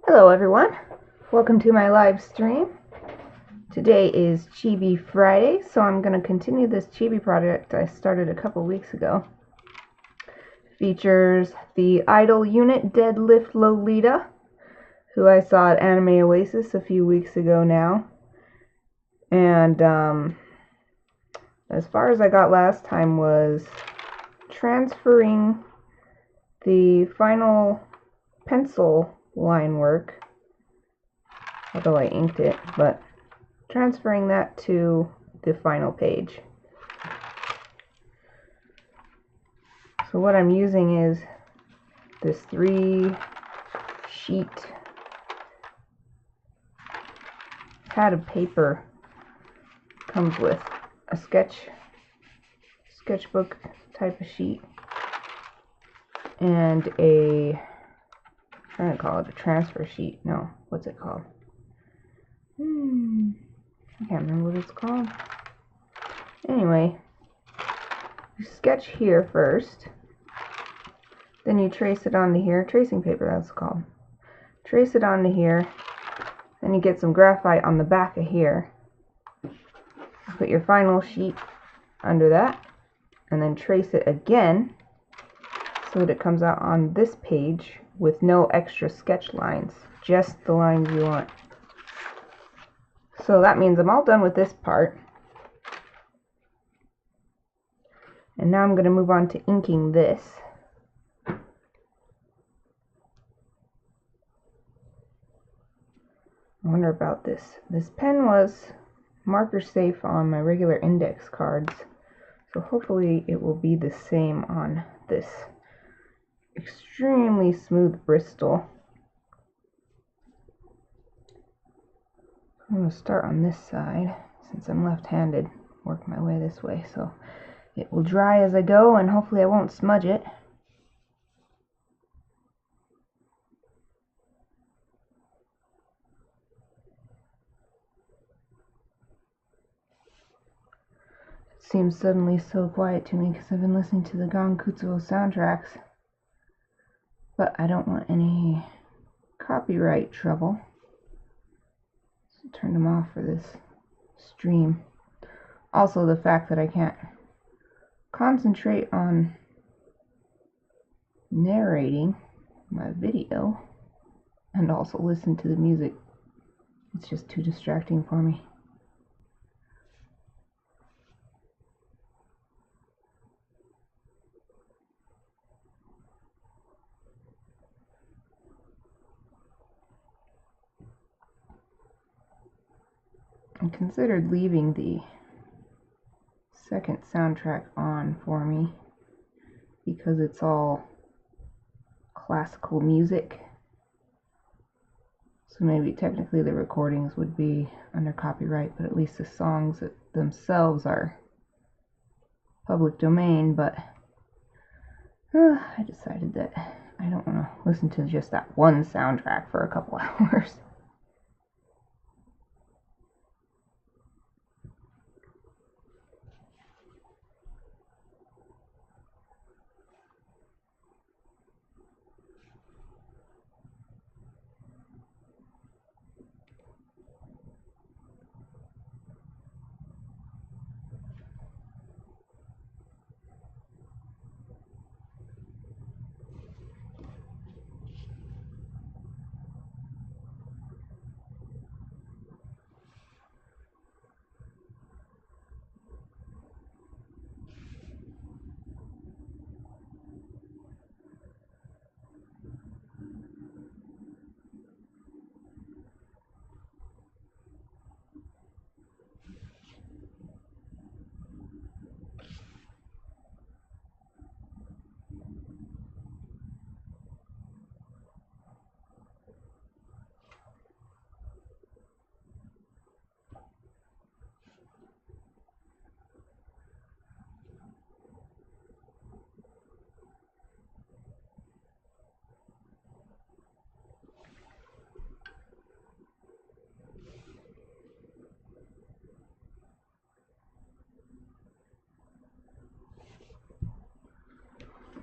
Hello everyone, welcome to my live stream. Today is Chibi Friday, so I'm going to continue this Chibi project I started a couple weeks ago. Features the idol unit Deadlift Lolita, who I saw at Anime Oasis a few weeks ago now. And as far as I got last time was transferring the final pencil line work, although I inked it, but transferring that to the final page. So what I'm using is this 3-sheet pad of paper. Comes with a sketchbook type of sheet and I'm trying to call it a transfer sheet. No, what's it called? I can't remember what it's called. Anyway, you sketch here first, then you trace it onto here. Tracing paper, that's called. Trace it onto here, then you get some graphite on the back of here. Put your final sheet under that, and then trace it again so that it comes out on this page with no extra sketch lines, just the lines you want. So that means I'm all done with this part. And now I'm going to move on to inking this. I wonder about this. This pen was marker safe on my regular index cards, so hopefully it will be the same on this extremely smooth Bristol. I'm going to start on this side since I'm left-handed, work my way this way, so it will dry as I go and hopefully I won't smudge it. It seems suddenly so quiet to me because I've been listening to the Gankutsuo soundtracks, but I don't want any copyright trouble. Turn them off for this stream. Also, the fact that I can't concentrate on narrating my video and also listen to the music. It's just too distracting for me. I considered leaving the second soundtrack on for me because it's all classical music. So maybe technically the recordings would be under copyright, but at least the songs themselves are public domain. But I decided that I don't want to listen to just that one soundtrack for a couple hours.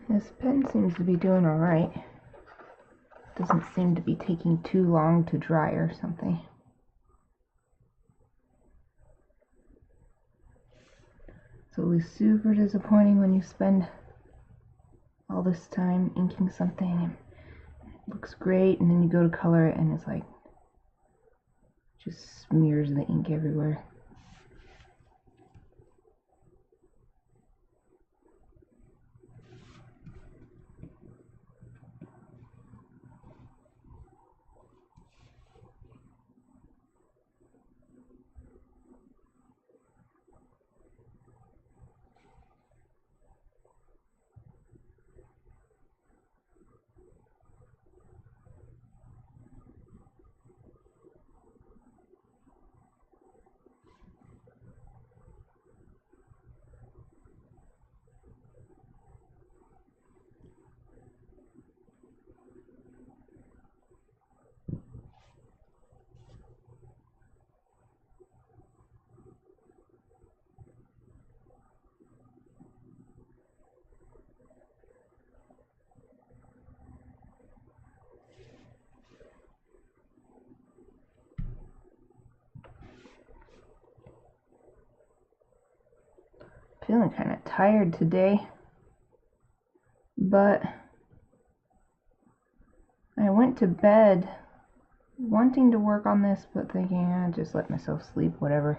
This pen seems to be doing alright. Doesn't seem to be taking too long to dry or something. It's always super disappointing when you spend all this time inking something and it looks great, and then you go to color it and it's like just smears the ink everywhere. Feeling kind of tired today, but I went to bed wanting to work on this, but thinking, just let myself sleep, whatever.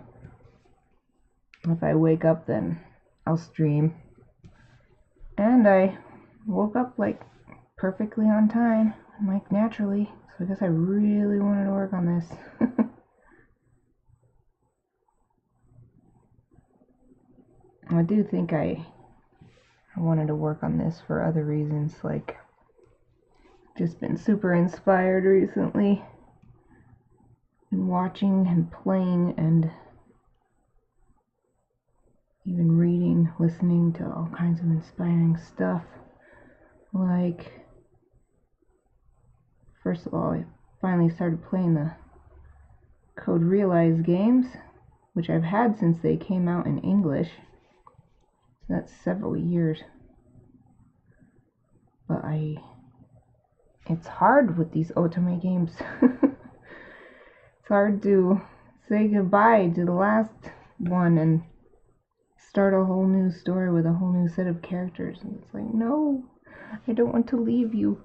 If I wake up, then I'll stream. And I woke up like perfectly on time, like naturally, so I guess I really wanted to work on this. I do think I wanted to work on this for other reasons, like just been super inspired recently in watching and playing and even reading, listening to all kinds of inspiring stuff. Like, first of all, I finally started playing the Code Realize games, which I've had since they came out in English. So that's several years. But it's hard with these otome games. It's hard to say goodbye to the last one and start a whole new story with a whole new set of characters. And it's like, no, I don't want to leave you.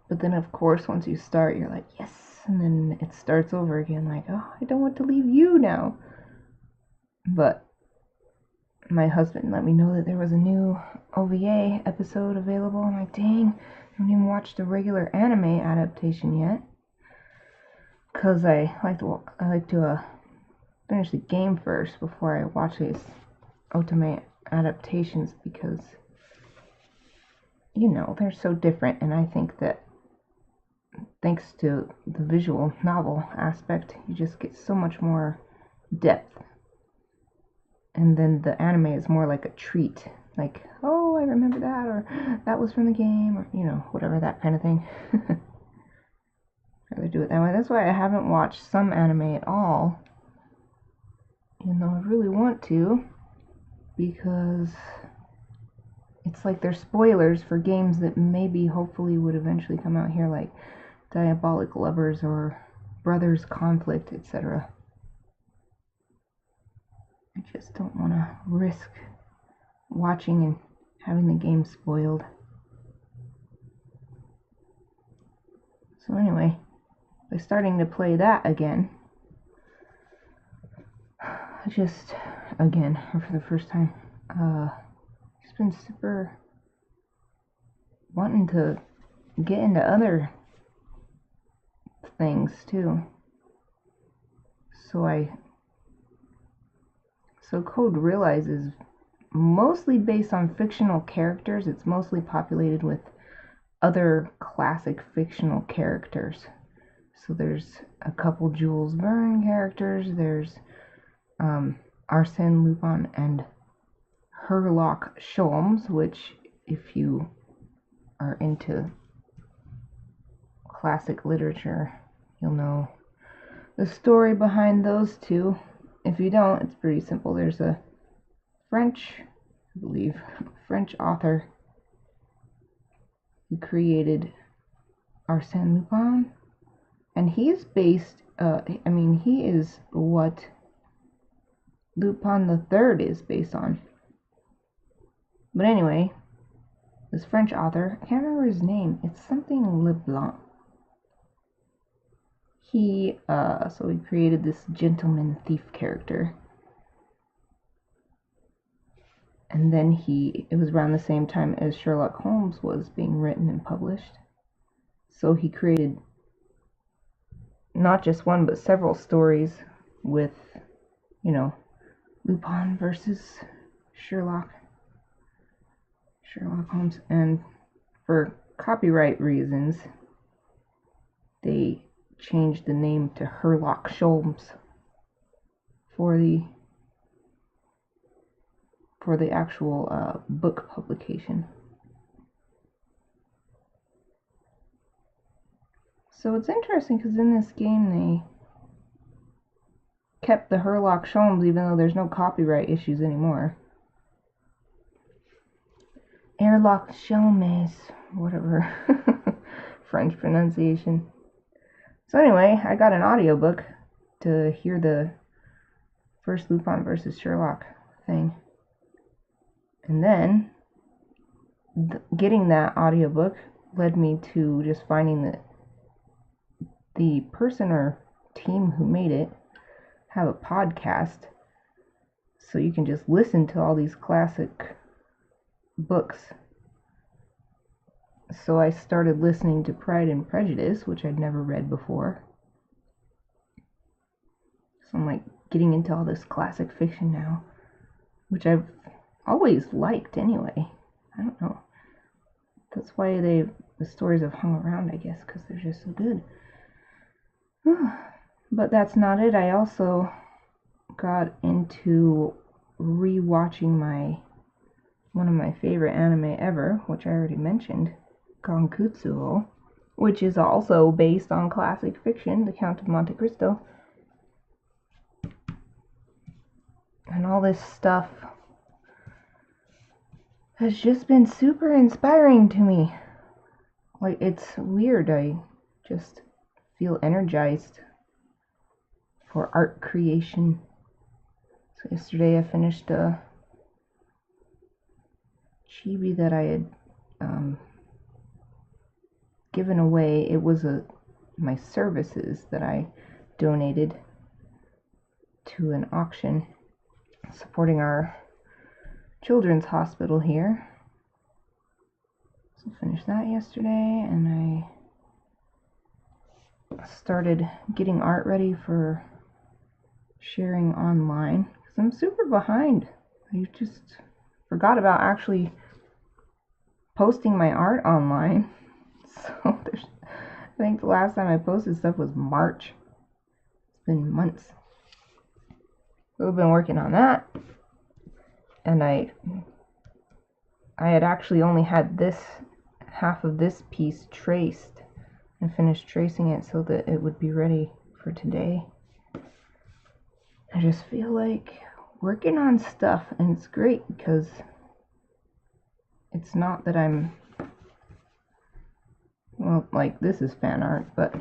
But then, of course, once you start, you're like, yes. And then it starts over again, like, oh, I don't want to leave you now. But my husband let me know that there was a new OVA episode available. I'm like, dang, I haven't even watched the regular anime adaptation yet. Because I like to finish the game first before I watch these otome adaptations, because, you know, they're so different, and I think that thanks to the visual novel aspect, you just get so much more depth. And then the anime is more like a treat, like, oh, I remember that, or that was from the game, or, you know, whatever, that kind of thing. Rather do it that way. That's why I haven't watched some anime at all, even though I really want to, because it's like they're spoilers for games that maybe, hopefully, would eventually come out here, like Diabolic Lovers or Brothers Conflict, etc. I just don't want to risk watching and having the game spoiled. So anyway, by starting to play that again, just again, or for the first time, just been super wanting to get into other things too. So Code Realize is mostly based on fictional characters. It's mostly populated with other classic fictional characters. So there's a couple Jules Verne characters. There's Arsène Lupin and Herlock Sholmes, which, if you are into classic literature, you'll know the story behind those two. If you don't, it's pretty simple. There's a French author who created Arsène Lupin. And he is based, he is what Lupin the Third is based on. But anyway, this French author, I can't remember his name, it's something Leblanc. He created this gentleman thief character. And then it was around the same time as Sherlock Holmes was being written and published. So he created not just one, but several stories with, Lupin versus Sherlock Holmes. And for copyright reasons, they changed the name to Sherlock Sholmes for the actual book publication. So it's interesting because in this game they kept the Sherlock Sholmes even though there's no copyright issues anymore. Sherlock Sholmes, whatever French pronunciation. So anyway, I got an audiobook to hear the first Lupin versus Sherlock thing. And then getting that audiobook led me to just finding that the person or team who made it have a podcast, so you can just listen to all these classic books. So I started listening to Pride and Prejudice, which I'd never read before. So I'm like getting into all this classic fiction now, which I've always liked anyway. I don't know. That's why the stories have hung around, I guess, because they're just so good. But that's not it. I also got into rewatching one of my favorite anime ever, which I already mentioned, Gankutsuo, which is also based on classic fiction, The Count of Monte Cristo. And all this stuff has just been super inspiring to me. Like, it's weird. I just feel energized for art creation. So yesterday I finished a chibi that I had given away. It was my services that I donated to an auction supporting our children's hospital here. So I finished that yesterday, and I started getting art ready for sharing online because I'm super behind. I just forgot about actually posting my art online. So I think the last time I posted stuff was March. It's been months. So I've been working on that, and I had actually only had this half of this piece traced. I finished tracing it so that it would be ready for today. I just feel like working on stuff, and it's great because it's not that I'm, like this is fan art, but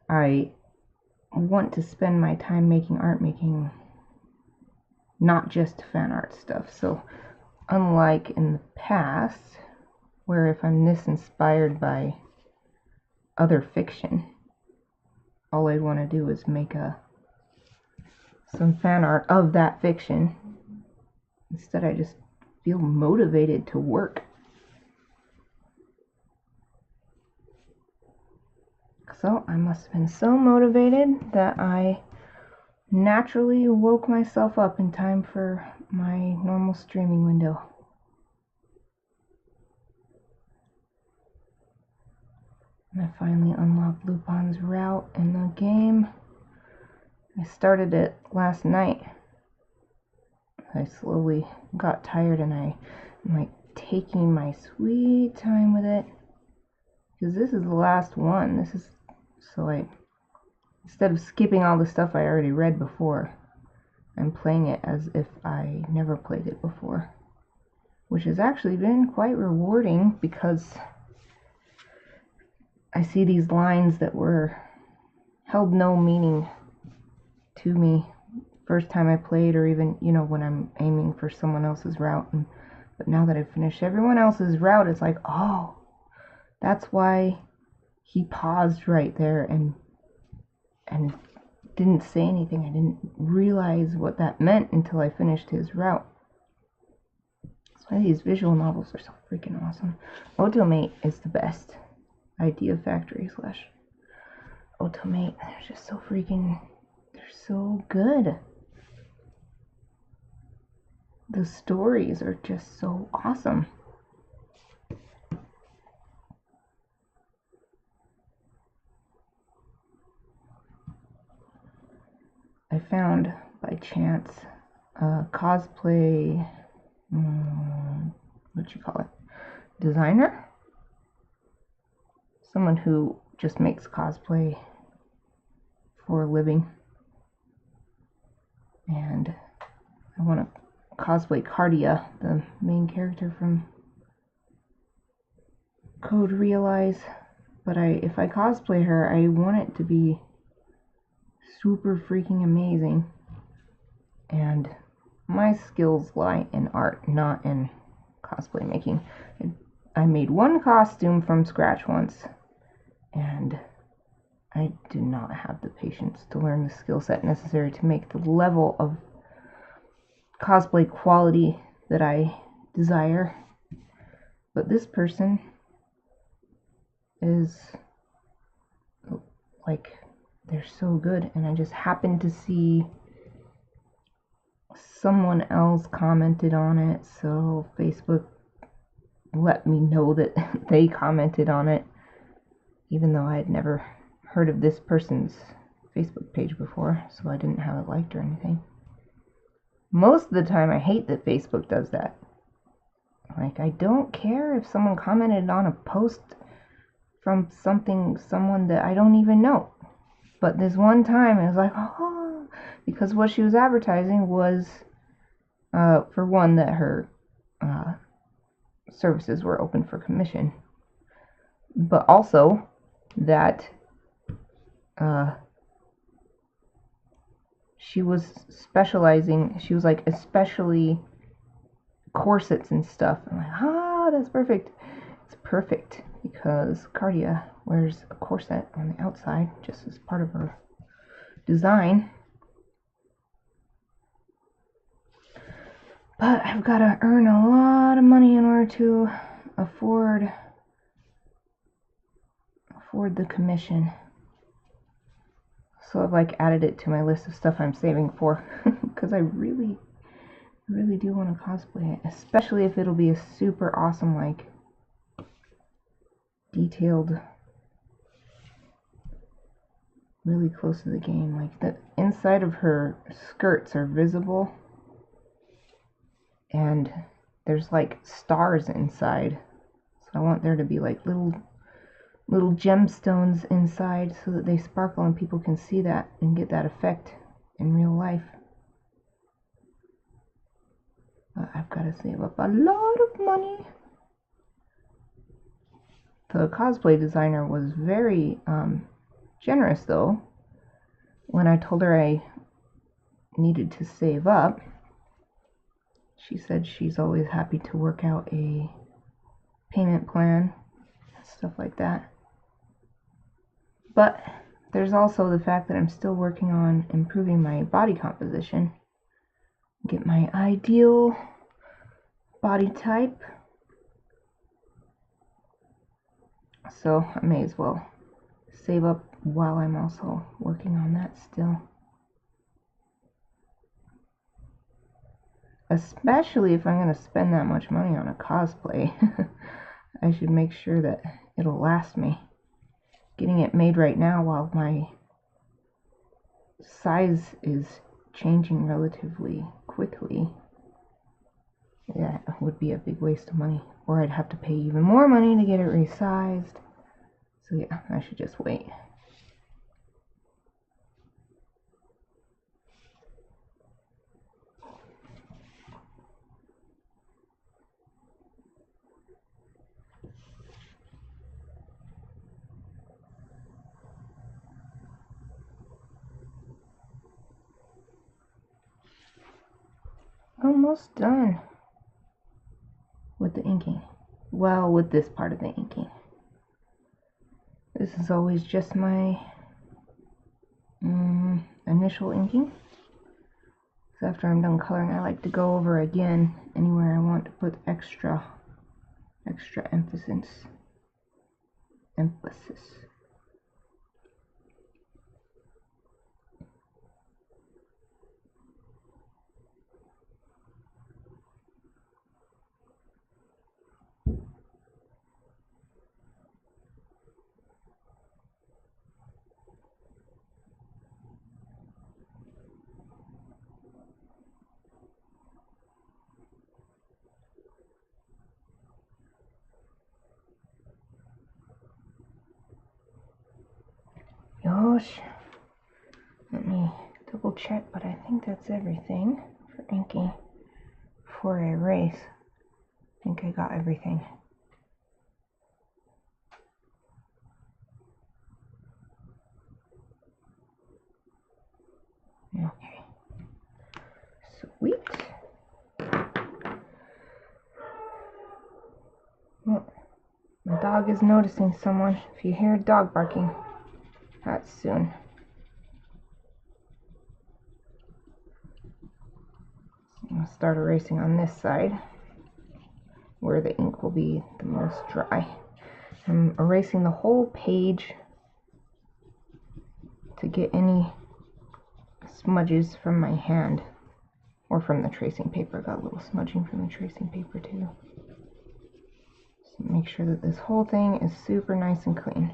I want to spend my time making art, making not just fan art stuff. So unlike in the past, where if I'm this inspired by other fiction, all I want to do is make some fan art of that fiction. Instead, I just feel motivated to work. So I must have been so motivated that I naturally woke myself up in time for my normal streaming window. And I finally unlocked Lupin's route in the game. I started it last night. I slowly got tired, and I'm like taking my sweet time with it, because this is the last one. Instead of skipping all the stuff I already read before, I'm playing it as if I never played it before, which has actually been quite rewarding, because I see these lines that held no meaning to me first time I played, or even, you know, when I'm aiming for someone else's route. But now that I've finished everyone else's route, it's like, oh, that's why he paused right there and didn't say anything. I didn't realize what that meant until I finished his route. That's why these visual novels are so freaking awesome. Automate is the best. Idea Factory / Automate. They're just so freaking, they're so good. The stories are just so awesome. I found by chance a cosplay, what you call it, designer? Someone who just makes cosplay for a living. And I want to cosplay Cardia, the main character from Code Realize. But if I cosplay her, I want it to be super freaking amazing. And my skills lie in art, not in cosplay making. I made one costume from scratch once, and I do not have the patience to learn the skill set necessary to make the level of cosplay quality that I desire. But this person is like, they're so good, and I just happened to see someone else commented on it, so Facebook let me know that they commented on it, even though I had never heard of this person's Facebook page before, so I didn't have it liked or anything. Most of the time I hate that Facebook does that. Like, I don't care if someone commented on a post from someone that I don't even know. But this one time, it was like, oh, because what she was advertising was, for one, that her services were open for commission, but also that she was specializing, she was like, especially corsets and stuff. I'm like, that's perfect. It's perfect because Cardia wears a corset on the outside just as part of her design. But I've got to earn a lot of money in order to afford the commission. So I've like added it to my list of stuff I'm saving for because I really do want to cosplay it, especially if it'll be a super awesome, like, detailed, really close to the game. Like, the inside of her skirts are visible, and there's like stars inside, so I want there to be like little gemstones inside so that they sparkle and people can see that and get that effect in real life. But I've got to save up a lot of money. The cosplay designer was very generous, though. When I told her I needed to save up, she said she's always happy to work out a payment plan, stuff like that. But there's also the fact that I'm still working on improving my body composition, get my ideal body type. So I may as well save up while I'm also working on that still. Especially if I'm going to spend that much money on a cosplay. I should make sure that it'll last me. Getting it made right now while my size is changing relatively quickly, yeah, it would be a big waste of money. Or I'd have to pay even more money to get it resized. So yeah, I should just wait. almost done with the inking. Well, with this part of the inking. This is always just my initial inking. So after I'm done coloring, I like to go over again anywhere I want to put extra emphasis. Gosh, let me double check, but I think that's everything for inking before I erase. I think I got everything. Okay, sweet. Well, my dog is noticing someone. If you hear a dog barking, that's soon. I'm going to start erasing on this side where the ink will be the most dry. I'm erasing the whole page to get any smudges from my hand or from the tracing paper. Got a little smudging from the tracing paper too. So make sure that this whole thing is super nice and clean.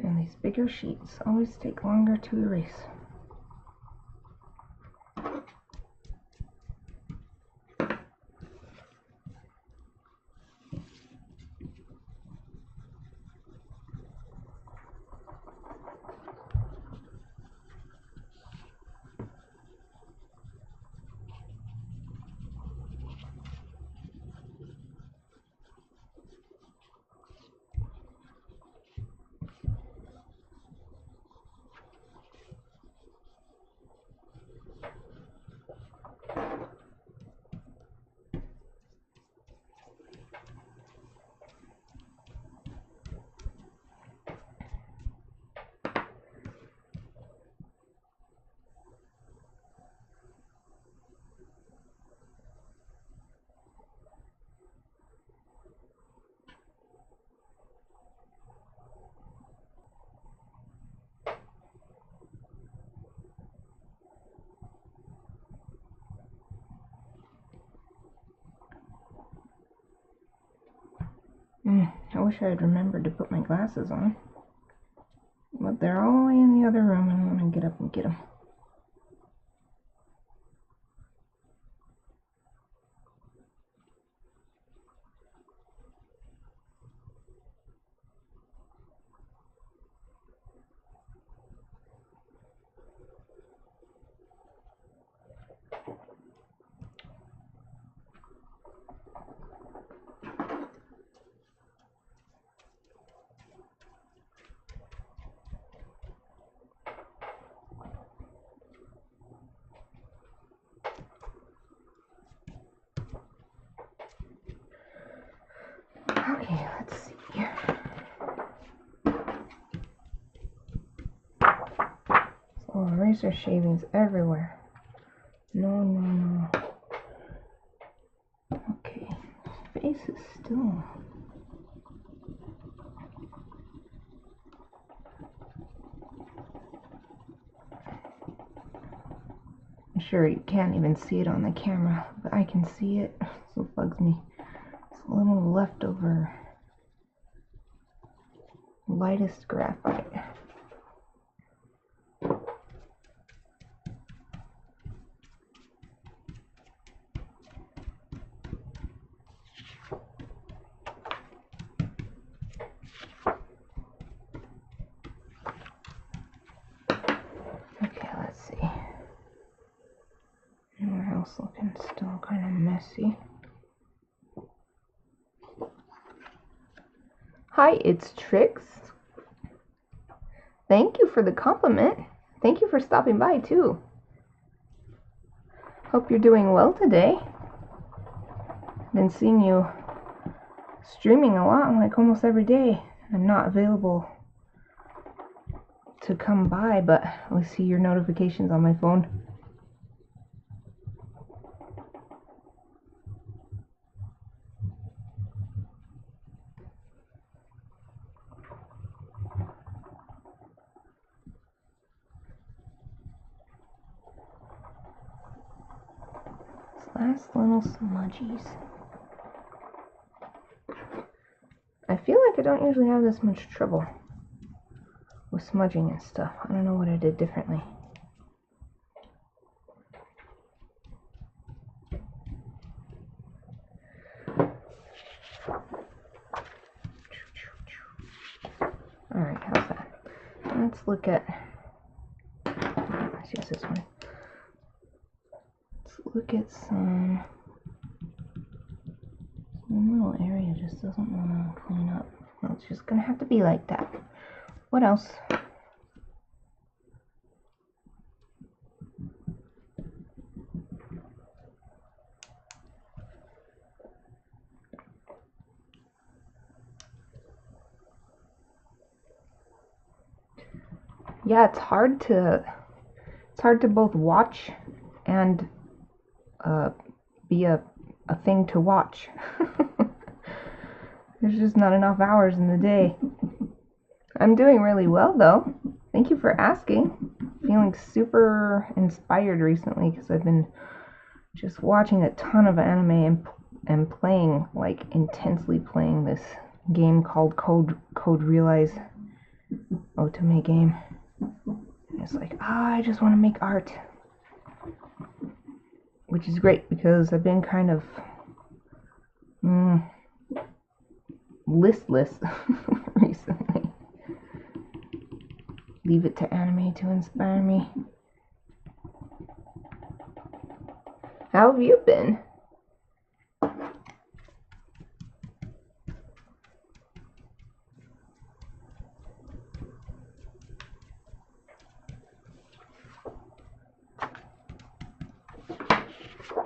And these bigger sheets always take longer to erase. wish I had remembered to put my glasses on. But they're all the way in the other room, and I'm going to get up and get them. Okay, let's see. Oh, razor shavings everywhere. No, no, no. Okay, face is still... I'm sure you can't even see it on the camera, but I can see it, so it bugs me. It's a little leftover lightest graphite. Okay, let's see. Anywhere else looking still kind of messy. Hi, it's Trix. Thank you for the compliment. Thank you for stopping by too. Hope you're doing well today. Been seeing you streaming a lot, like almost every day. I'm not available to come by, but I see your notifications on my phone. Last little smudgies. I feel like I don't usually have this much trouble with smudging and stuff. I don't know what I did differently. Alright, how's that? Let's look at... Let's use this one. Look at some little area just doesn't want to clean up. Well, it's just gonna have to be like that. What else? Yeah, it's hard to both watch and be a thing to watch. There's just not enough hours in the day. I'm doing really well though. Thank you for asking. Feeling super inspired recently because I've been just watching a ton of anime and playing, like intensely playing this game called Code Realize Otome game. And it's like, I just want to make art. Which is great because I've been kind of listless recently. Leave it to anime to inspire me. How have you been?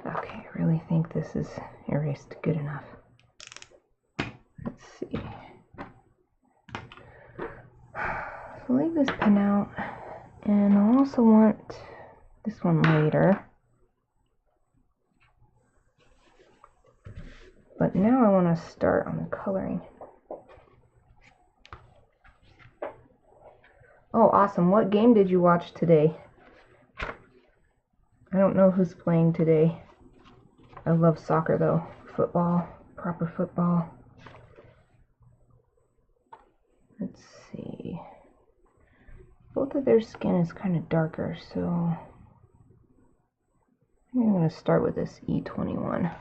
Okay, I really think this is erased good enough. Let's see. So leave this pen out, and I'll also want this one later. But now I want to start on the coloring. Oh, awesome. What game did you watch today? I don't know who's playing today. I love soccer though. Football. Proper football. Let's see. Both of their skin is kind of darker, so I'm going to start with this E21.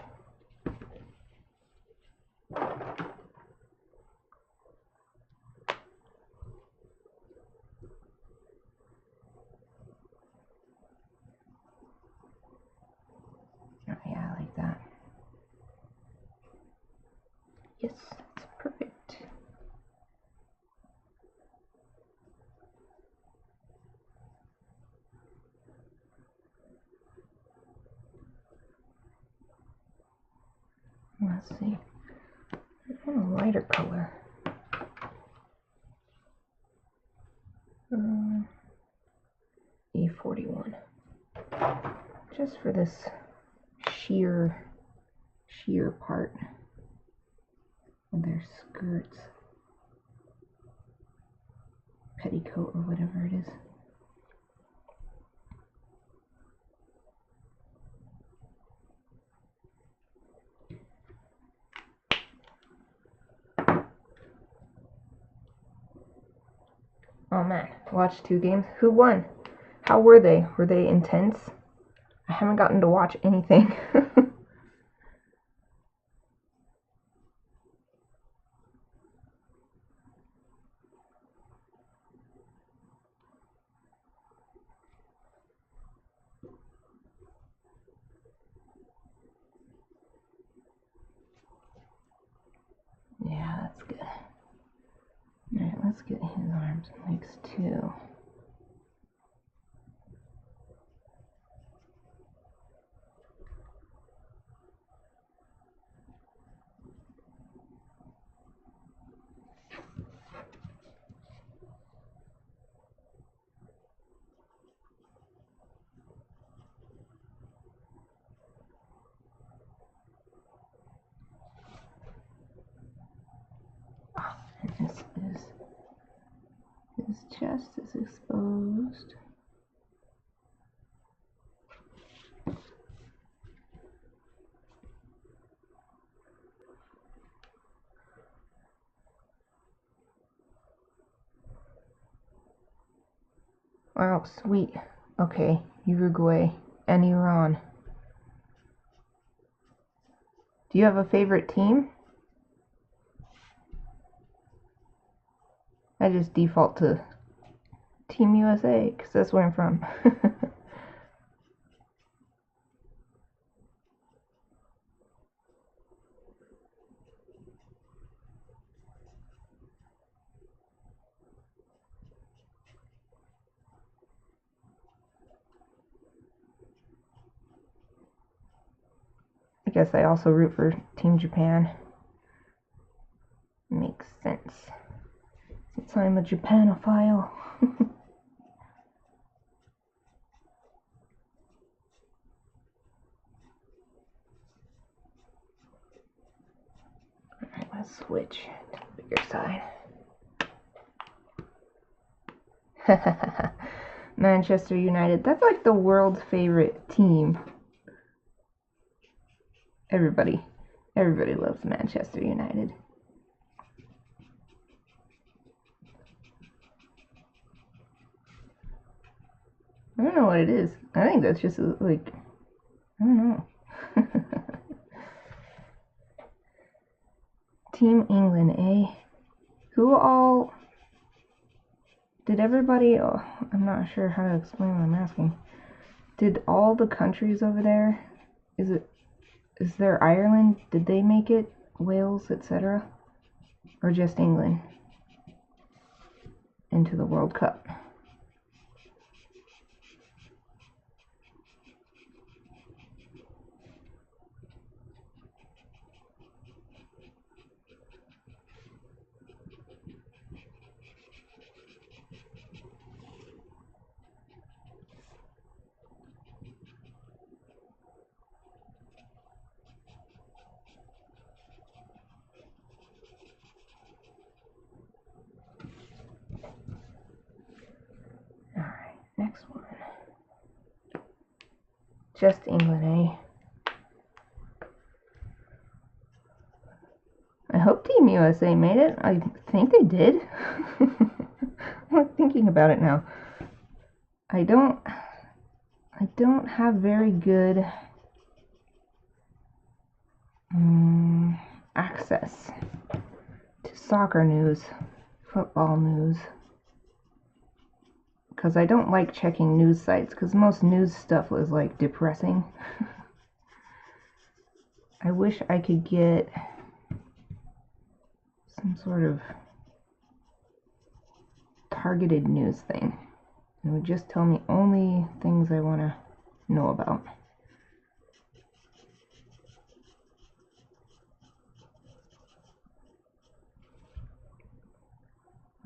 Oh yeah, I like that. Yes, it's perfect. Let's see. I want a lighter color. E41. Just for this sheer part of their skirts, petticoat or whatever it is. Oh man, watched 2 games. Who won? How were they? Were they intense? I haven't gotten to watch anything. Yeah, that's good. Alright, let's get his arms and legs too. And this is his chest is exposed. Wow, sweet. Okay, Uruguay and Iran. Do you have a favorite team? I just default to Team USA because that's where I'm from. I guess I also root for Team Japan. Makes sense. Since I'm a Japanophile. Alright, let's switch to the bigger side. Manchester United. That's like the world's favorite team. Everybody loves Manchester United. I don't know what it is. I think that's just like, I don't know. Team England, eh? Who all... Did everybody... Oh, I'm not sure how to explain what I'm asking. Did all the countries over there... Is there Ireland? Did they make it? Wales, etc.? Or just England? Into the World Cup? Alright, next one. Just England, eh? I hope Team USA made it. I think they did. I'm thinking about it now. I don't have very good access to soccer news, football news, because I don't like checking news sites, because most news stuff was like depressing. I wish I could get some sort of targeted news thing. It would just tell me only things I want to know about.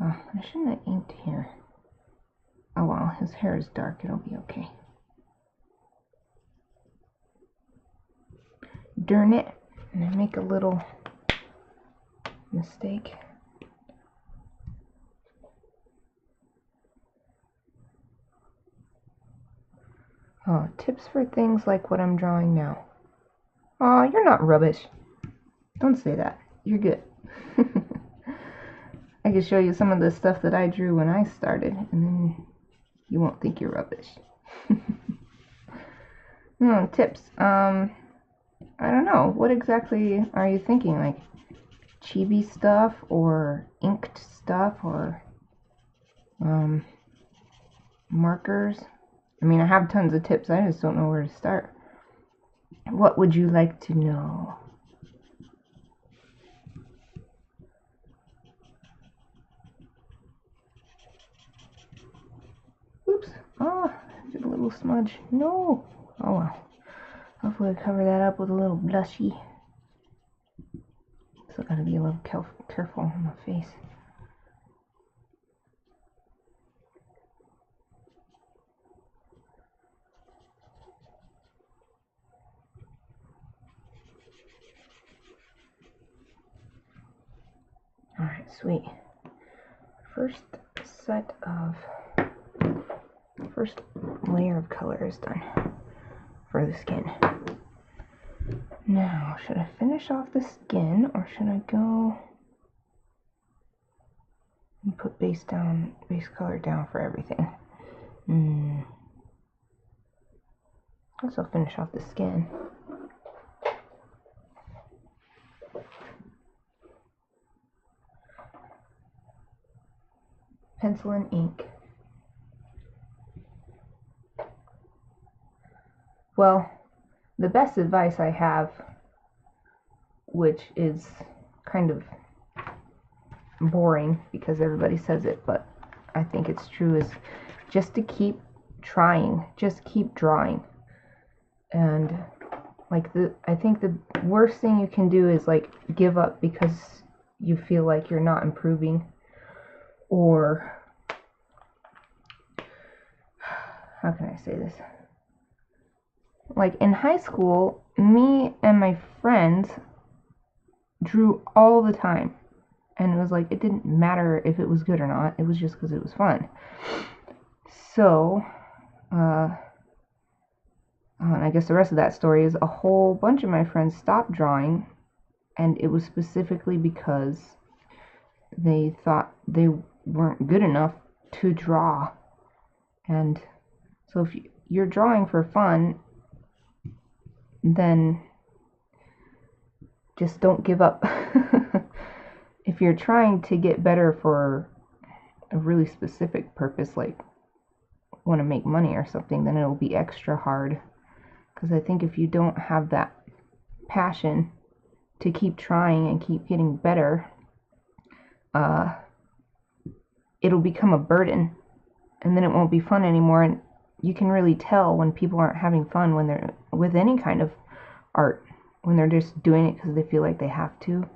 I shouldn't have inked here. Oh well, his hair is dark, it'll be okay. Darn it, and I make a little mistake. Oh, tips for things like what I'm drawing now. Aw, you're not rubbish. Don't say that. You're good. I can show you some of the stuff that I drew when I started, and then you won't think you're rubbish. Tips. I don't know. What exactly are you thinking? Like chibi stuff or inked stuff or markers? I mean, I have tons of tips. I just don't know where to start. What would you like to know? Oops. Oh, just a little smudge. No. Oh well. Hopefully I cover that up with a little blushy. So gotta be a little careful on my face. Alright, sweet. First layer of color is done for the skin. Now, should I finish off the skin or should I go and put base color down for everything? I guess I'll finish off the skin. Pencil and ink. Well, the best advice I have, which is kind of boring because everybody says it, but I think it's true, is just to keep trying. Just keep drawing. And like I think the worst thing you can do is like give up because you feel like you're not improving. Or how can I say this? Like in high school, me and my friends drew all the time. And it was like, it didn't matter if it was good or not. It was just because it was fun. So, and I guess the rest of that story is a whole bunch of my friends stopped drawing. And it was specifically because they thought they weren't good enough to draw. And so if you're drawing for fun, then just don't give up. If you're trying to get better for a really specific purpose, like want to make money or something, then it'll be extra hard. Because I think if you don't have that passion to keep trying and keep getting better, it'll become a burden, and then it won't be fun anymore. And you can really tell when people aren't having fun when they're with any kind of art, when they're just doing it because they feel like they have to.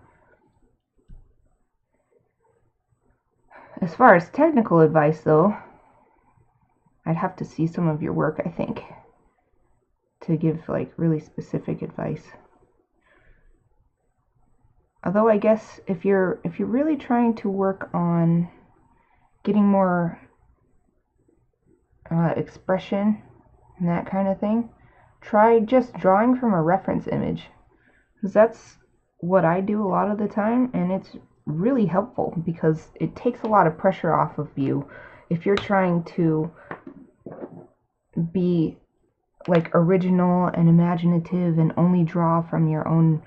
As far as technical advice, though, I'd have to see some of your work, I think, to give like really specific advice. Although I guess if you're really trying to work on getting more expression and that kind of thing, try just drawing from a reference image, because that's what I do a lot of the time, and it's really helpful because it takes a lot of pressure off of you if you're trying to be like original and imaginative and only draw from your own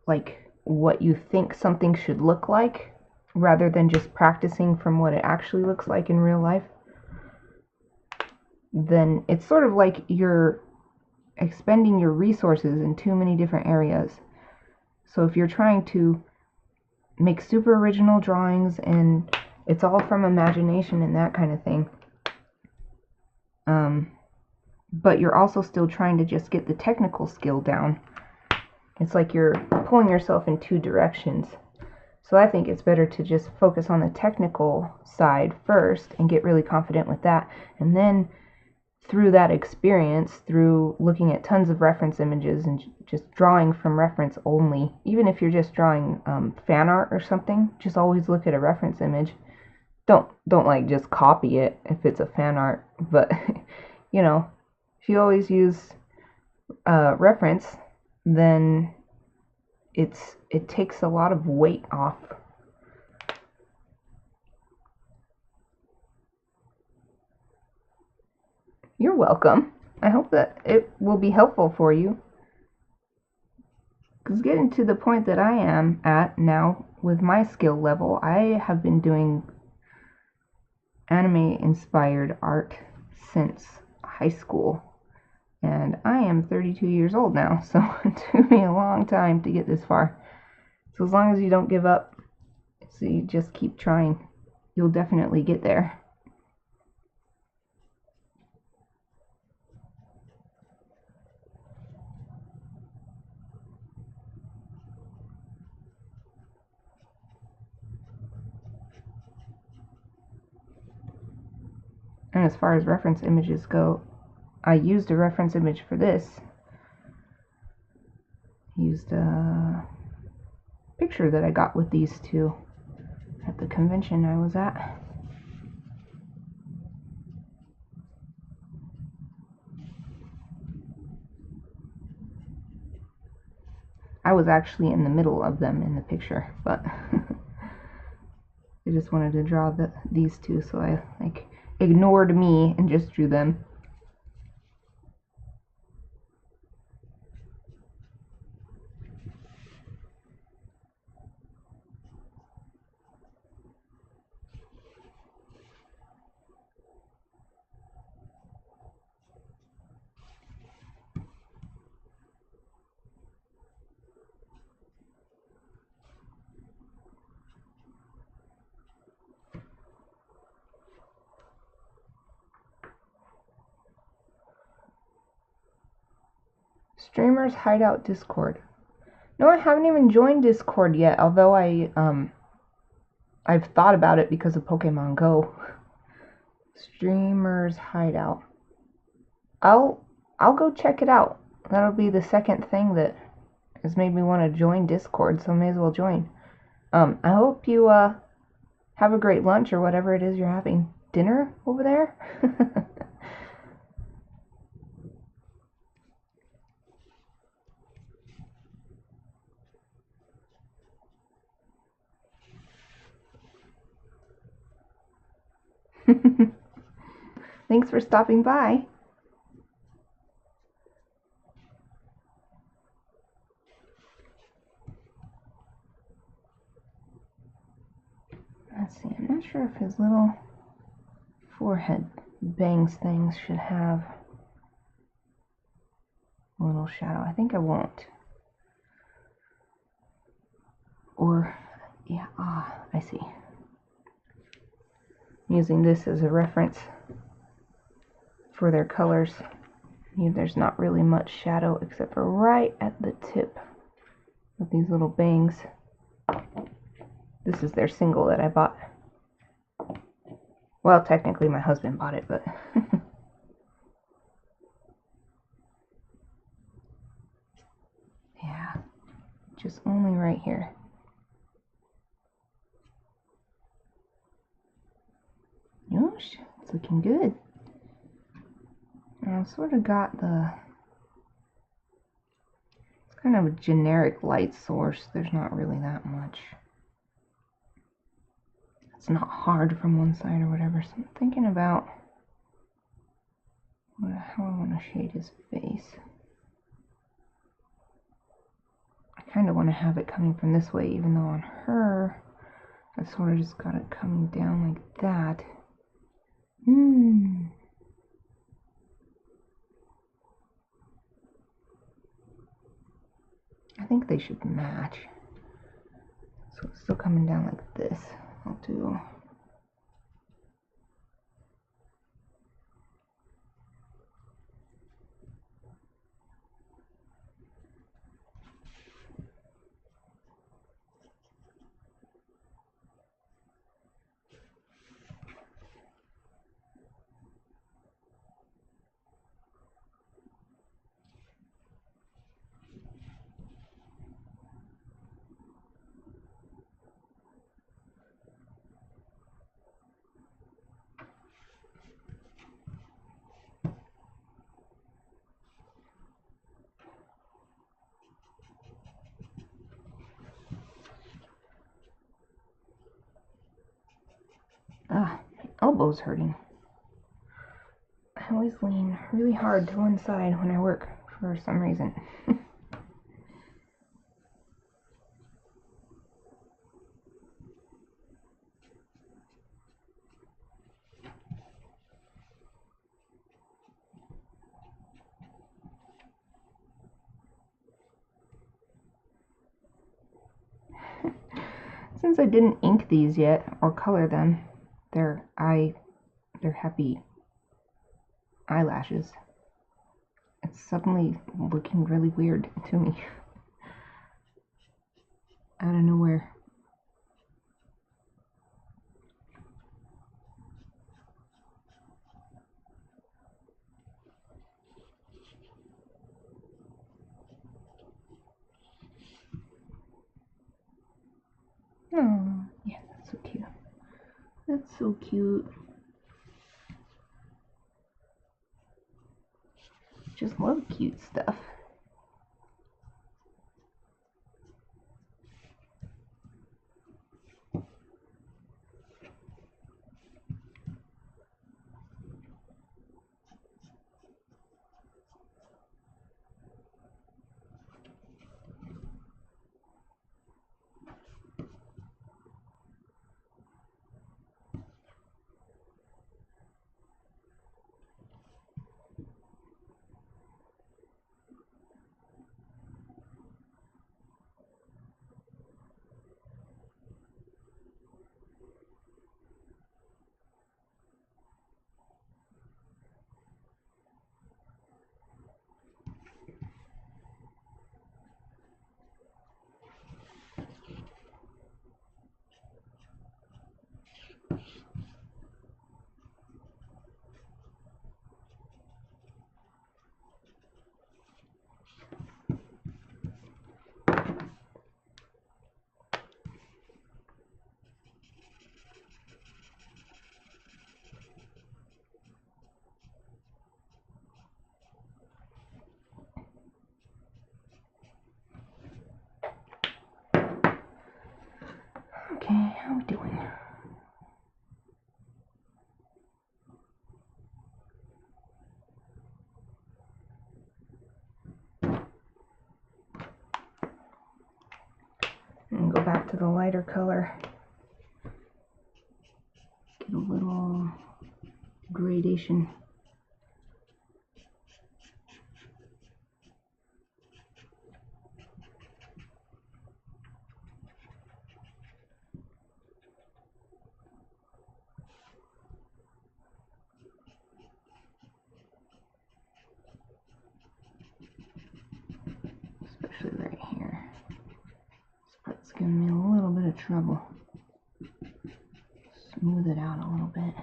like what you think something should look like rather than just practicing from what it actually looks like in real life. Then it's sort of like you're expending your resources in too many different areas. So if you're trying to make super original drawings and it's all from imagination and that kind of thing, but you're also still trying to just get the technical skill down, it's like you're pulling yourself in two directions. So I think it's better to just focus on the technical side first and get really confident with that, and then through that experience, through looking at tons of reference images and just drawing from reference only, even if you're just drawing fan art or something, just always look at a reference image. Don't like just copy it if it's a fan art, but you know, if you always use reference, then it takes a lot of weight off. You're welcome. I hope that it will be helpful for you. Because getting to the point that I am at now with my skill level, I have been doing anime-inspired art since high school. And I am 32 years old now, so it took me a long time to get this far. So as long as you don't give up, so you just keep trying, you'll definitely get there. And as far as reference images go, I used a reference image for this. Used a picture that I got with these two at the convention I was at. I was actually in the middle of them in the picture, but I just wanted to draw these two, so I like ignored me and just drew them. Streamers Hideout Discord. No, I haven't even joined Discord yet, although I've thought about it because of Pokemon Go. Streamers Hideout. I'll go check it out. That'll be the second thing that has made me want to join Discord, so I may as well join. I hope you have a great lunch or whatever it is you're having. Dinner over there? Thanks for stopping by. Let's see, I'm not sure if his little forehead bangs things should have a little shadow. I think I won't. Or, yeah, I see. I'm using this as a reference for their colors. There's not really much shadow except for right at the tip of these little bangs. This is their single that I bought. Well, technically my husband bought it, but yeah, just only right here. Yosh, it's looking good. And I've sort of got the kind of a generic light source. There's not really that much. It's not hard from one side or whatever. So I'm thinking about how I want to shade his face. I kind of want to have it coming from this way, even though on her, I've sort of just got it coming down like that. I think they should match. So it's still coming down like this. I'll do. Ah, my elbow's hurting. I always lean really hard to one side when I work for some reason. Since I didn't ink these yet or color them, they're happy eyelashes. It's suddenly looking really weird to me. Out of nowhere. Oh, yeah, that's so cute. That's so cute. Just love cute stuff. Okay, how are we doing? And go back to the lighter color. Get a little gradation. Especially right here. This part's giving me a little bit of trouble. Smooth it out a little bit.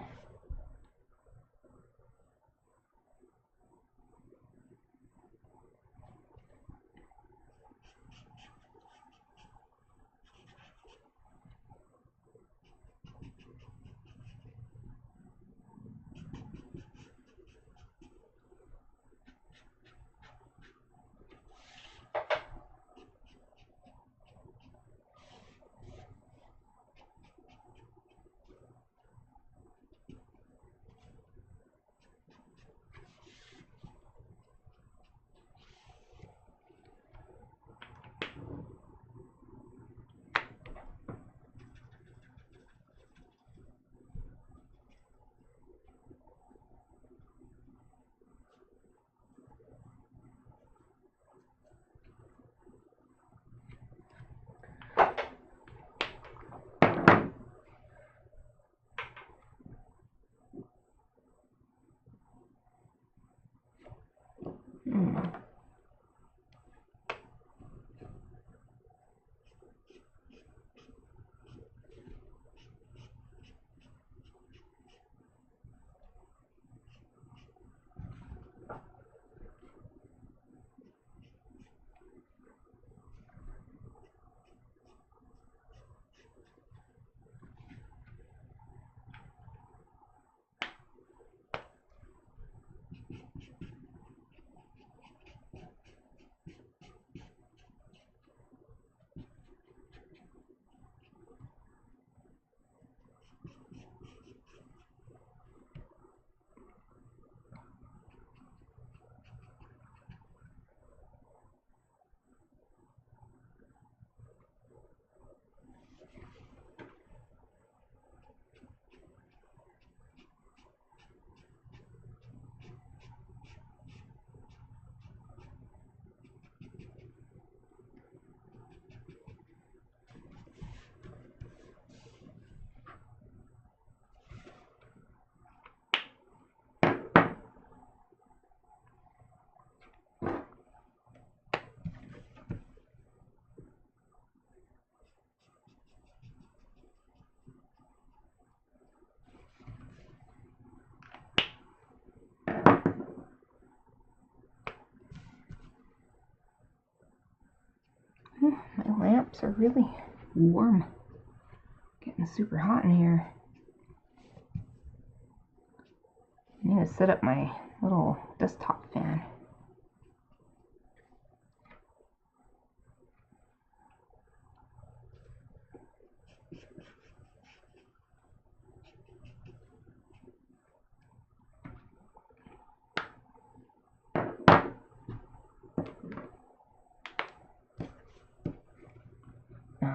My lamps are really warm. Getting super hot in here. I need to set up my little desktop fan.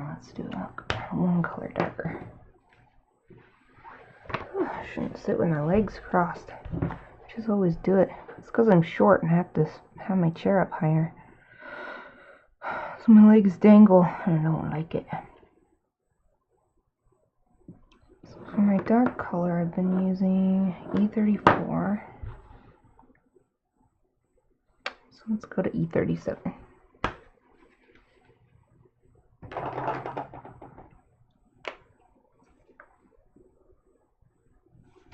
Let's do one color darker. I shouldn't sit with my legs crossed. I just always do it. It's because I'm short and I have to have my chair up higher. So my legs dangle and I don't like it. So for my dark color, I've been using E34. So let's go to E37.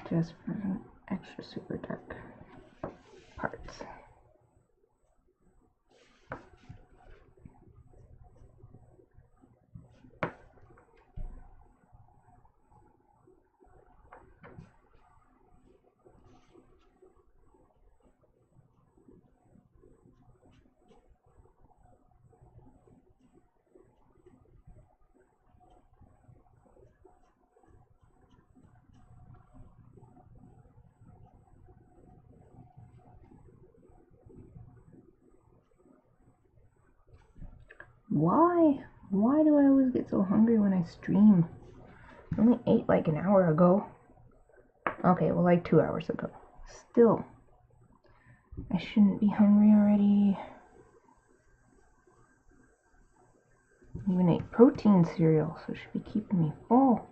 Just for extra super dark parts. Why do I always get so hungry when I stream? I only ate like an hour ago. Okay, well, like 2 hours ago. Still, I shouldn't be hungry already. I even ate protein cereal, so it should be keeping me full.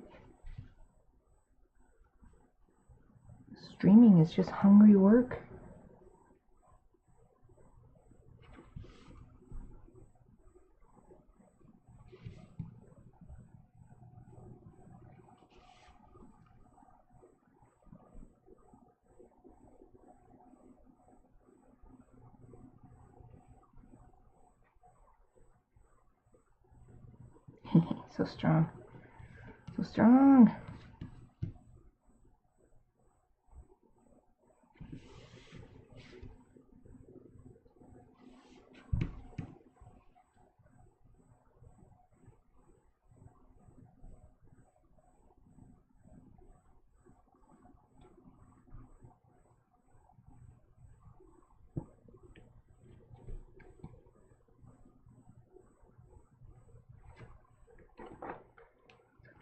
Streaming is just hungry work. So strong. So strong.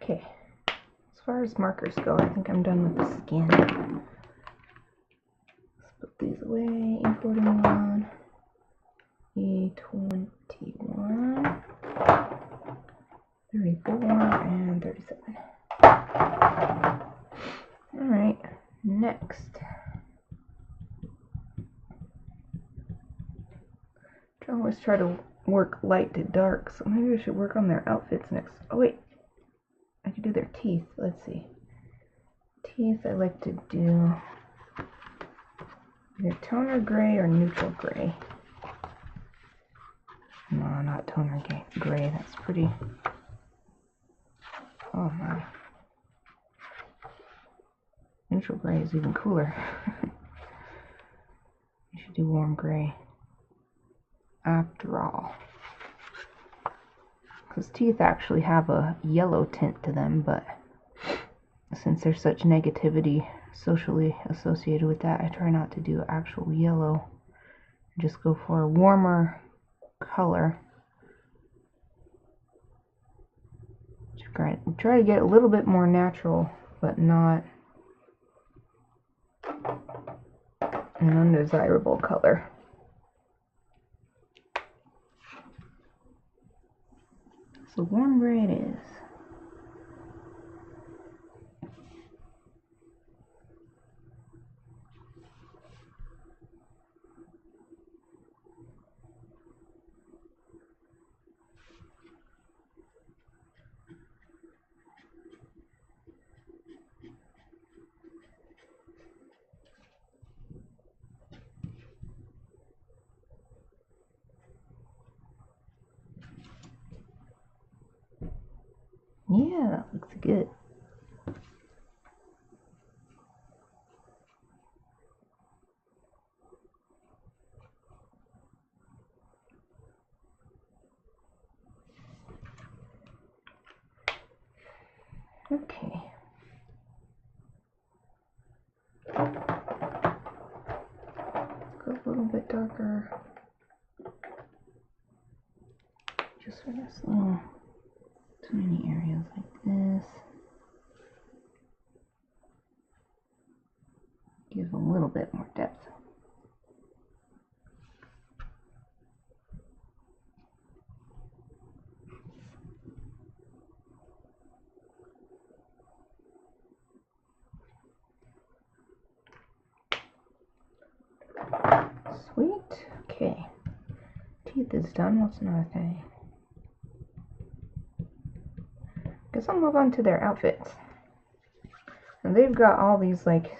Okay, as far as markers go, I think I'm done with the skin. Let's put these away. E41, E21, 34, and 37. Alright, next. I always try to work light to dark, so maybe I should work on their outfits next. Oh wait, I could do their teeth. Let's see. Teeth I like to do either toner gray or neutral gray. No, not toner gray. That's pretty. Oh my. Neutral gray is even cooler. You should do warm gray. After all. Because teeth actually have a yellow tint to them, but since there's such negativity socially associated with that, I try not to do actual yellow. Just go for a warmer color. Try to get a little bit more natural, but not an undesirable color. So warm gray it is. Yeah, that looks good. Okay. Go a little bit darker. Just for this little tiny areas like this. Give a little bit more depth. Sweet. Okay. Teeth is done. What's another thing? Guess I'll move on to their outfits. And they've got all these like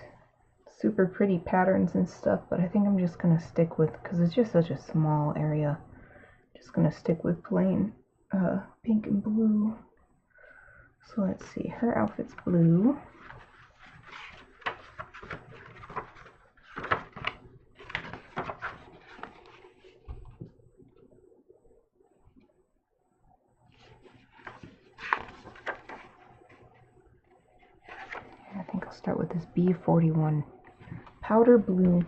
super pretty patterns and stuff, but I think I'm just gonna stick with, because it's just such a small area, just gonna stick with plain pink and blue. So let's see, her outfit's blue. I think I'll start with this B41 powder blue.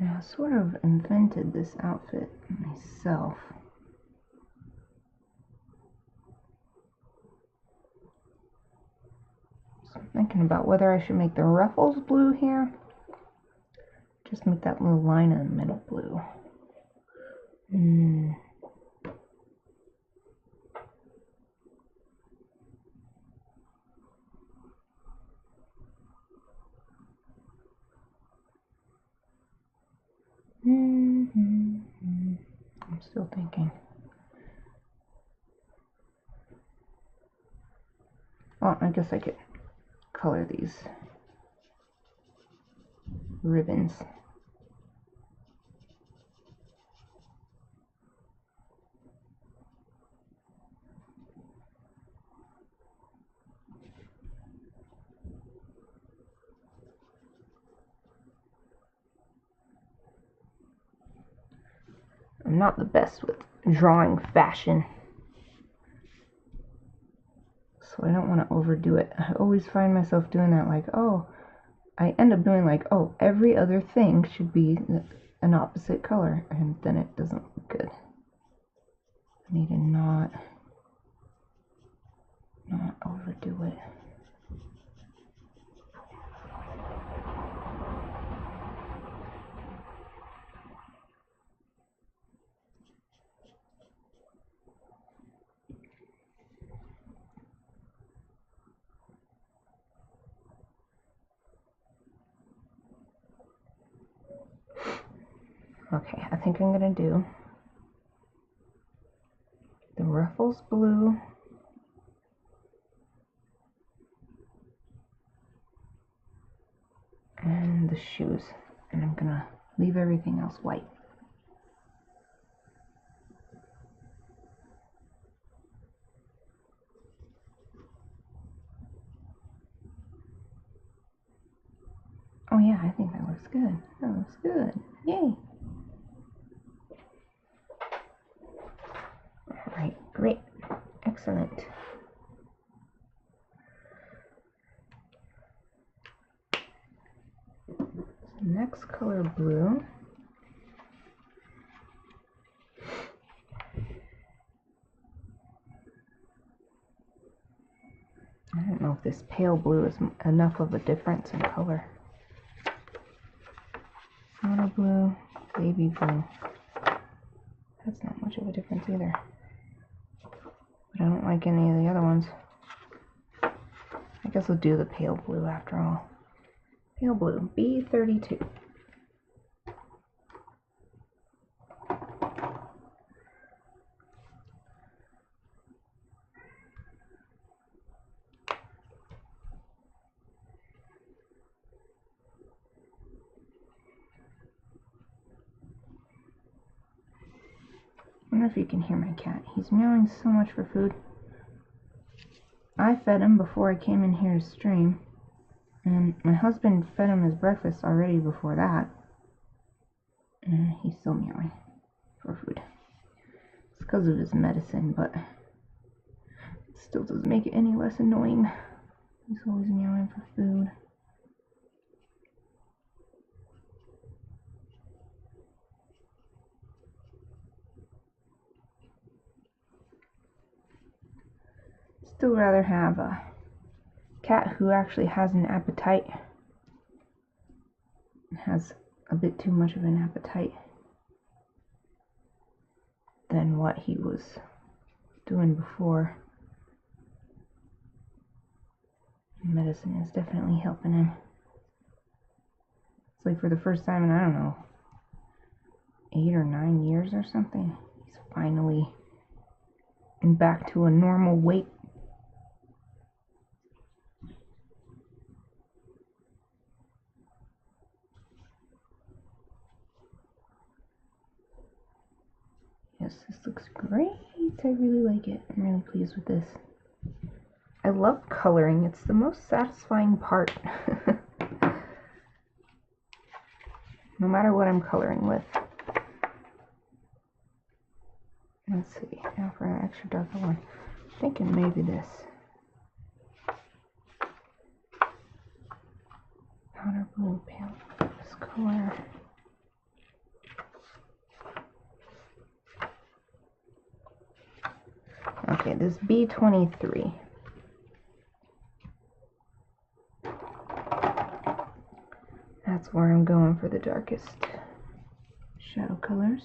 Now, I sort of invented this outfit myself. So I'm thinking about whether I should make the ruffles blue here. Just make that little line in the middle blue. I'm still thinking. Oh, I guess I could color these ribbons. I'm not the best with drawing fashion, so I don't want to overdo it. I always find myself doing that, like, oh, I end up doing like, oh, every other thing should be an opposite color, and then it doesn't look good. I need to not overdo it. Okay, I think I'm gonna do the ruffles blue, and the shoes, and I'm gonna leave everything else white. Oh yeah, I think that looks good. That looks good. Yay! Alright, great. Excellent. Next color, blue. I don't know if this pale blue is enough of a difference in color. Water blue, baby blue. That's not much of a difference either. But I don't like any of the other ones. I guess we'll do the pale blue after all. Pale blue, B32. I wonder if you can hear my cat. He's meowing so much for food. I fed him before I came in here to stream, and my husband fed him his breakfast already before that, and he's still meowing for food. It's because of his medicine, but it still doesn't make it any less annoying. He's always meowing for food. Still rather have a cat who actually has an appetite, has a bit too much of an appetite, than what he was doing before. Medicine is definitely helping him. It's like for the first time in, I don't know, 8 or 9 years or something, he's finally back to a normal weight. Yes, this looks great. I really like it. I'm really pleased with this. I love coloring. It's the most satisfying part. No matter what I'm coloring with. Let's see. Now for an extra darker one. I'm thinking maybe this. Powder blue, pale this color. Okay, this B23. That's where I'm going for the darkest shadow colors.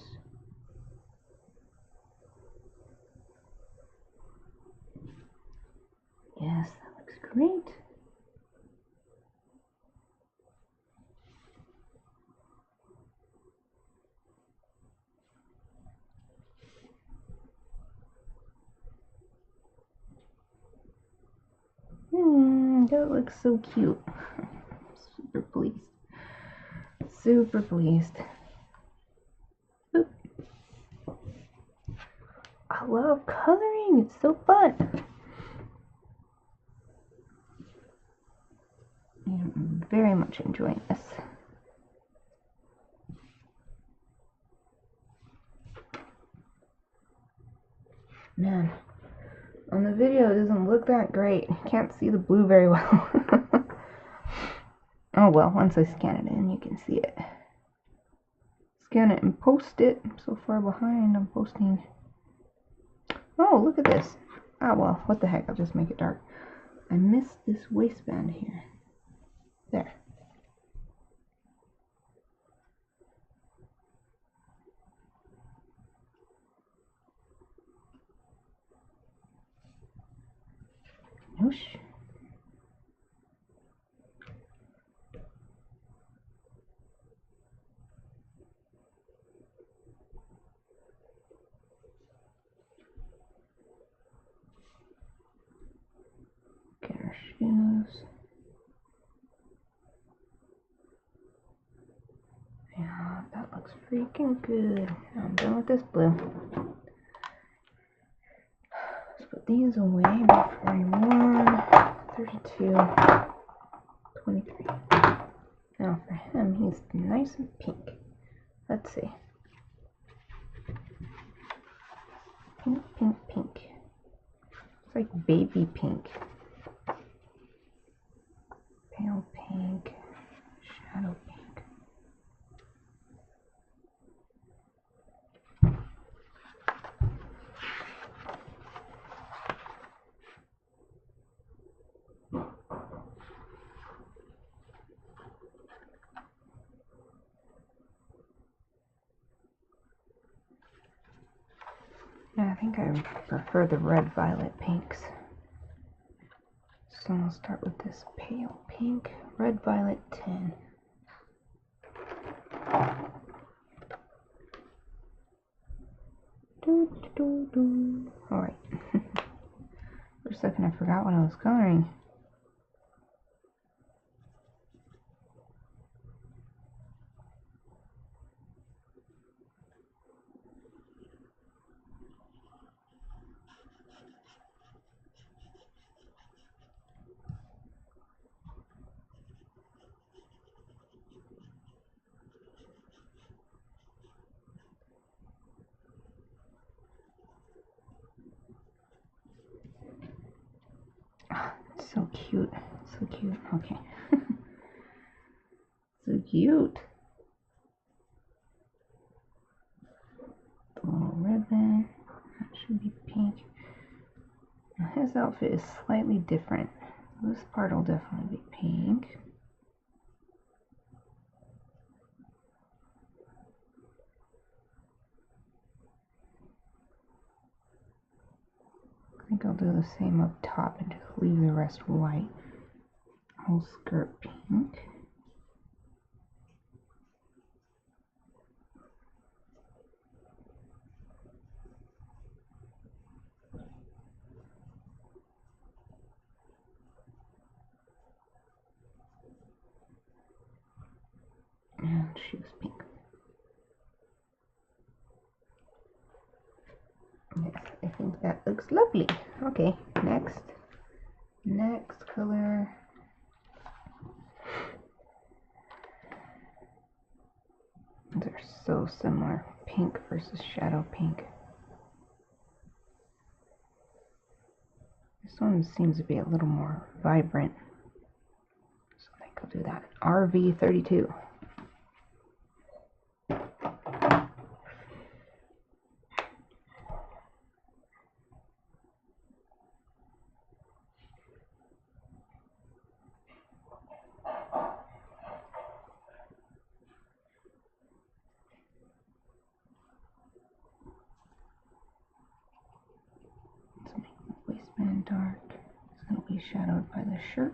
Yes, that looks great. That looks so cute. Super pleased. Super pleased. Oop. I love coloring. It's so fun. I'm very much enjoying this. Man, on the video it doesn't look that great. You can't see the blue very well. Oh well, once I scan it in, you can see it. Scan it and post it. I'm so far behind. I'm posting. Oh, look at this. Ah, well, what the heck? I'll just make it dark. I missed this waistband here. There. Whoosh. Get our shoes. Yeah, that looks freaking good. Now I'm done with this blue. Let's put these away. 41, 32, 23. Now for him, he's nice and pink. Let's see. Pink, pink, pink. It's like baby pink. Pale pink. Shadow pink. Yeah, I think I prefer the red violet pinks. So I'll start with this pale pink, red violet 10. Alright. For a second I forgot what I was coloring. So cute. So cute. Okay. So cute. The little ribbon. That should be pink. Now his outfit is slightly different. This part will definitely be pink. I think I'll do the same up top and just leave the rest white. Whole skirt pink. And shoes pink. Yes, I think that looks lovely. Okay, next color. They're so similar. Pink versus shadow pink. This one seems to be a little more vibrant. So I think I'll do that. RV32. Waistband dark. It's going to be shadowed by the shirt.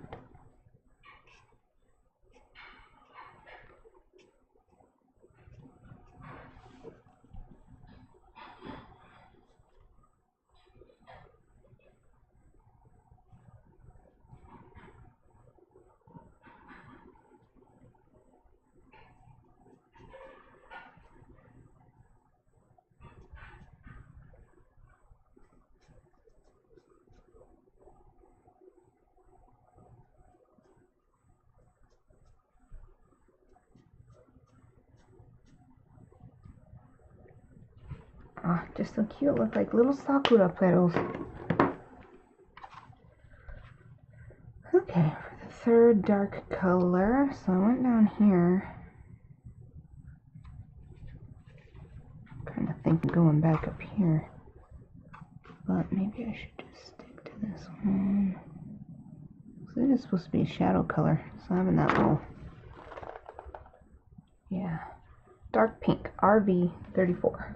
Ah, just so cute. Look like little sakura petals. Okay, for the third dark color, so I went down here. Kind of thinking going back up here, but maybe I should just stick to this one. So it is supposed to be a shadow color, so I'm having that little, yeah, dark pink, RV34.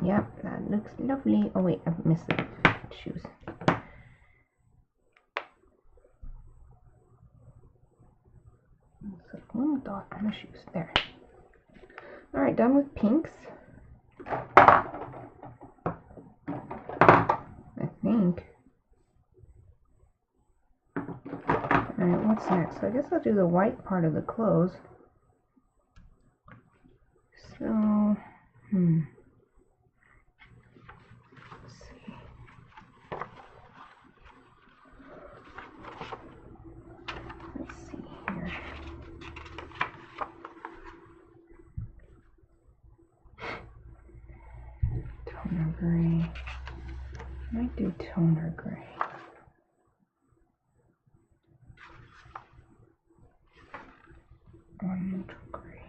Yep, that looks lovely. Oh wait, I missed the shoes. It's a little dot on the shoes. There. Alright, done with pinks. I think. Alright, what's next? So I guess I'll do the white part of the clothes. So, let's see here. Toner gray. Might do toner gray. Or neutral gray.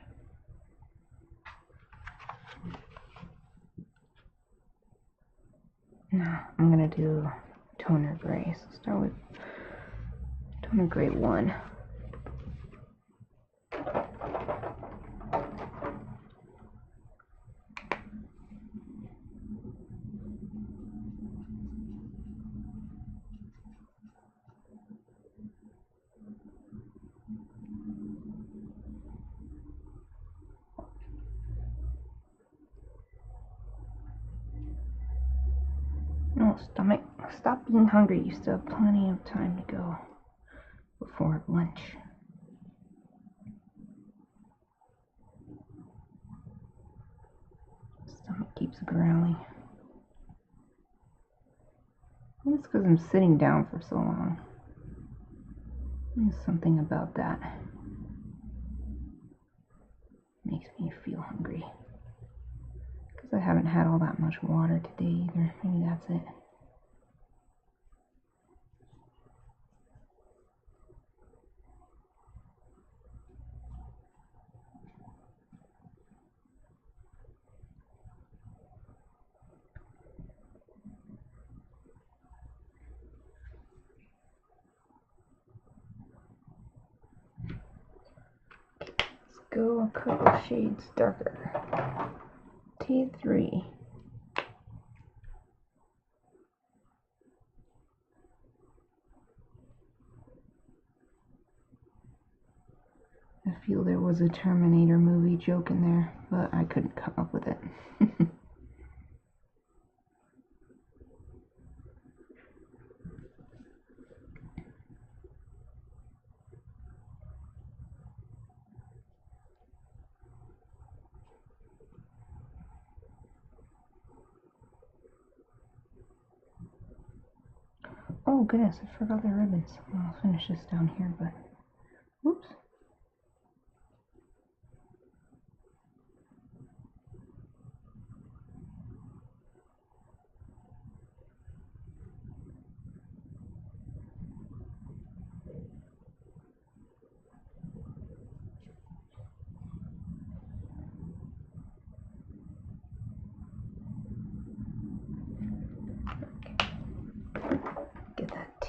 No, I'm gonna do toner gray. So start with toner gray 1. No, stomach, stop being hungry. You still have plenty of time to go before lunch. Stomach keeps growling. It's because I'm sitting down for so long. There's something about that. Makes me feel hungry. Because I haven't had all that much water today either. Maybe that's it. Go a couple shades darker. T3. I feel there was a Terminator movie joke in there, but I couldn't come up with it. Oh goodness, I forgot the ribbons. I'll finish this down here, but whoops.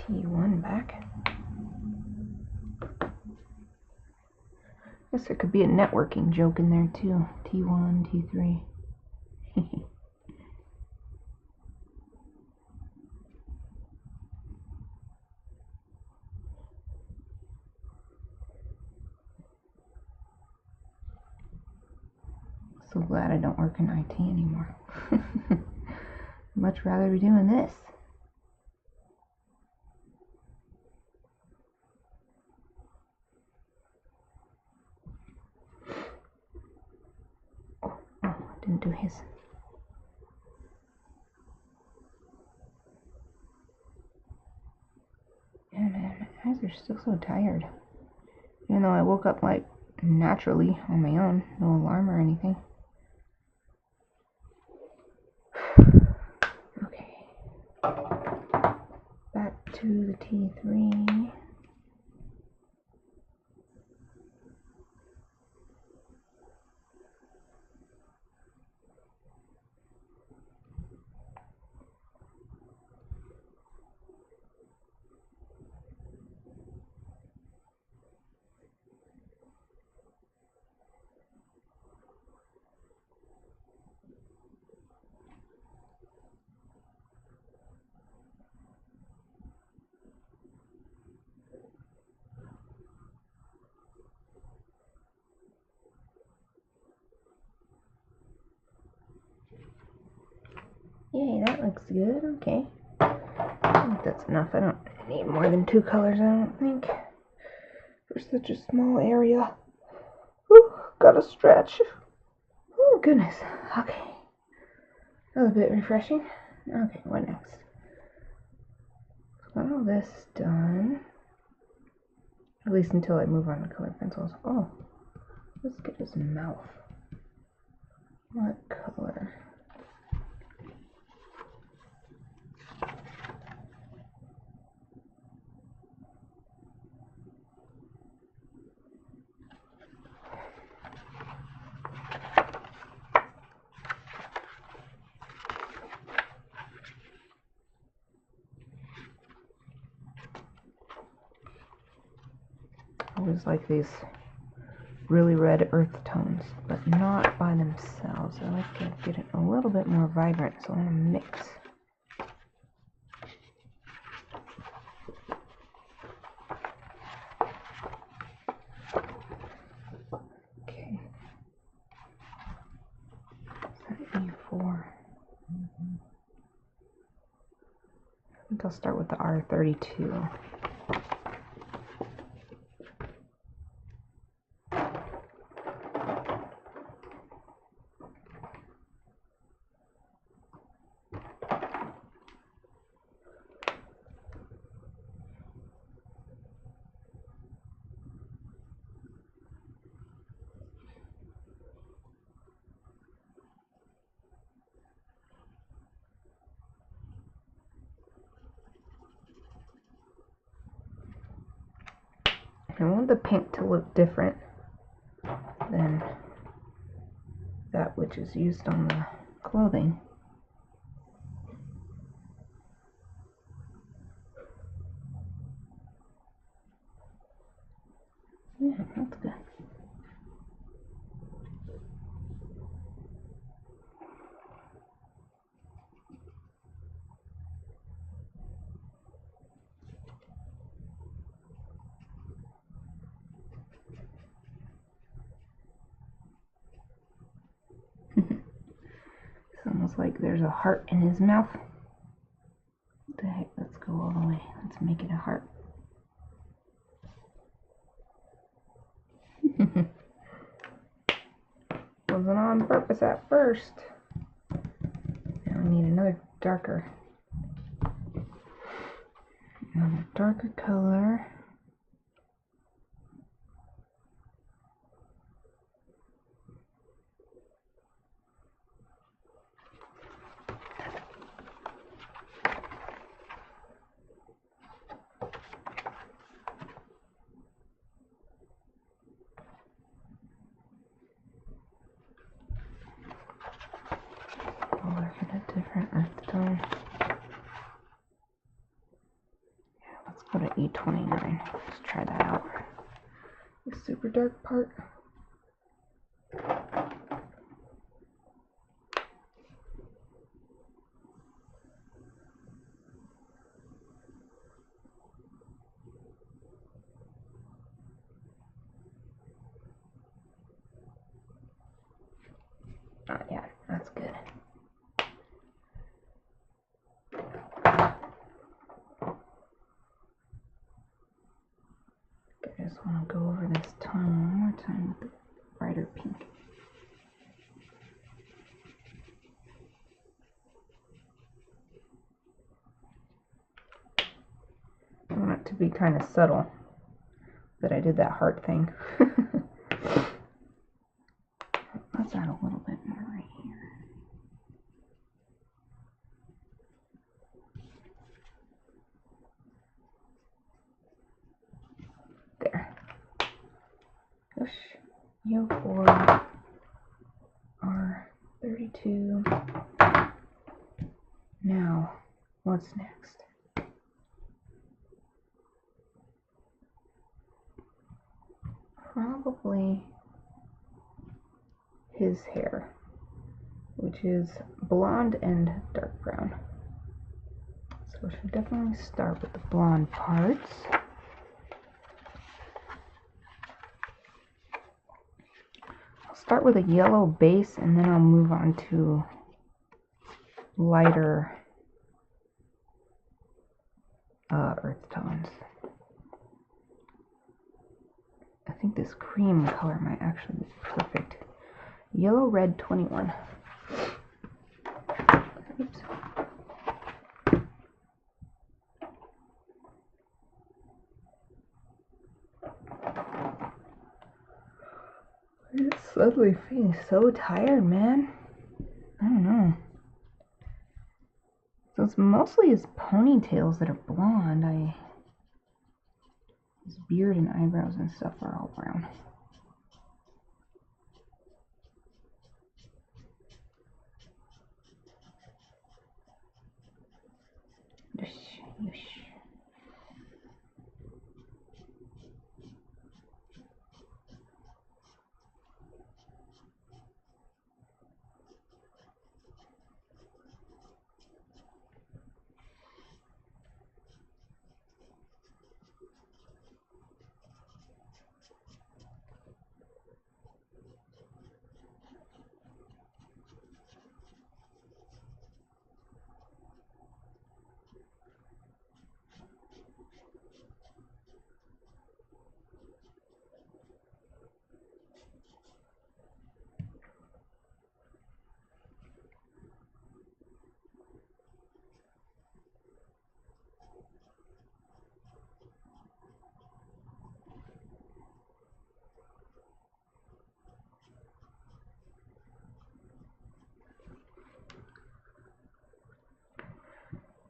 T1 back. Guess there could be a networking joke in there too. T1, T3. So glad I don't work in IT anymore. Much rather be doing this. Oh, I didn't do his. Man, my eyes are still so tired. Even though I woke up like naturally on my own, no alarm or anything. Okay. Back to the T3. Yay, that looks good. Okay. I think that's enough. I don't need more than 2 colors, I don't think. For such a small area. Whew, gotta stretch. Oh, goodness. Okay. That was a bit refreshing. Okay, what next? Got all this done. At least until I move on to colored pencils. Oh, let's get his mouth. What color? I always like these really red earth tones, but not by themselves. I like to get it a little bit more vibrant, so I'm going to mix. Okay. Is that E4? I think I'll start with the R32. I want the pink to look different than that which is used on the clothing. Yeah, that's good. It's almost like there's a heart in his mouth. What the heck? Let's go all the way. Let's make it a heart. Wasn't on purpose at first. Now we need another darker color. We'll work in a different earth tone. Yeah, go to 829. Let's try that out. The super dark part. Oh yeah, that's good. I just want to go over this tongue one more time with the brighter pink. I want it to be kind of subtle, but I did that heart thing. Let's add a little bit more right here. There. Push. Yo4 R32. Now, what's next? Probably his hair, which is blonde and dark brown. So we should definitely start with the blonde parts. I'll start with a yellow base and then I'll move on to lighter earth tones. I think this cream color might actually be perfect. Yellow red 21. Oops. I just suddenly feeling so tired, man. I don't know. So it's mostly his ponytails that are blonde. His beard and eyebrows and stuff are all brown.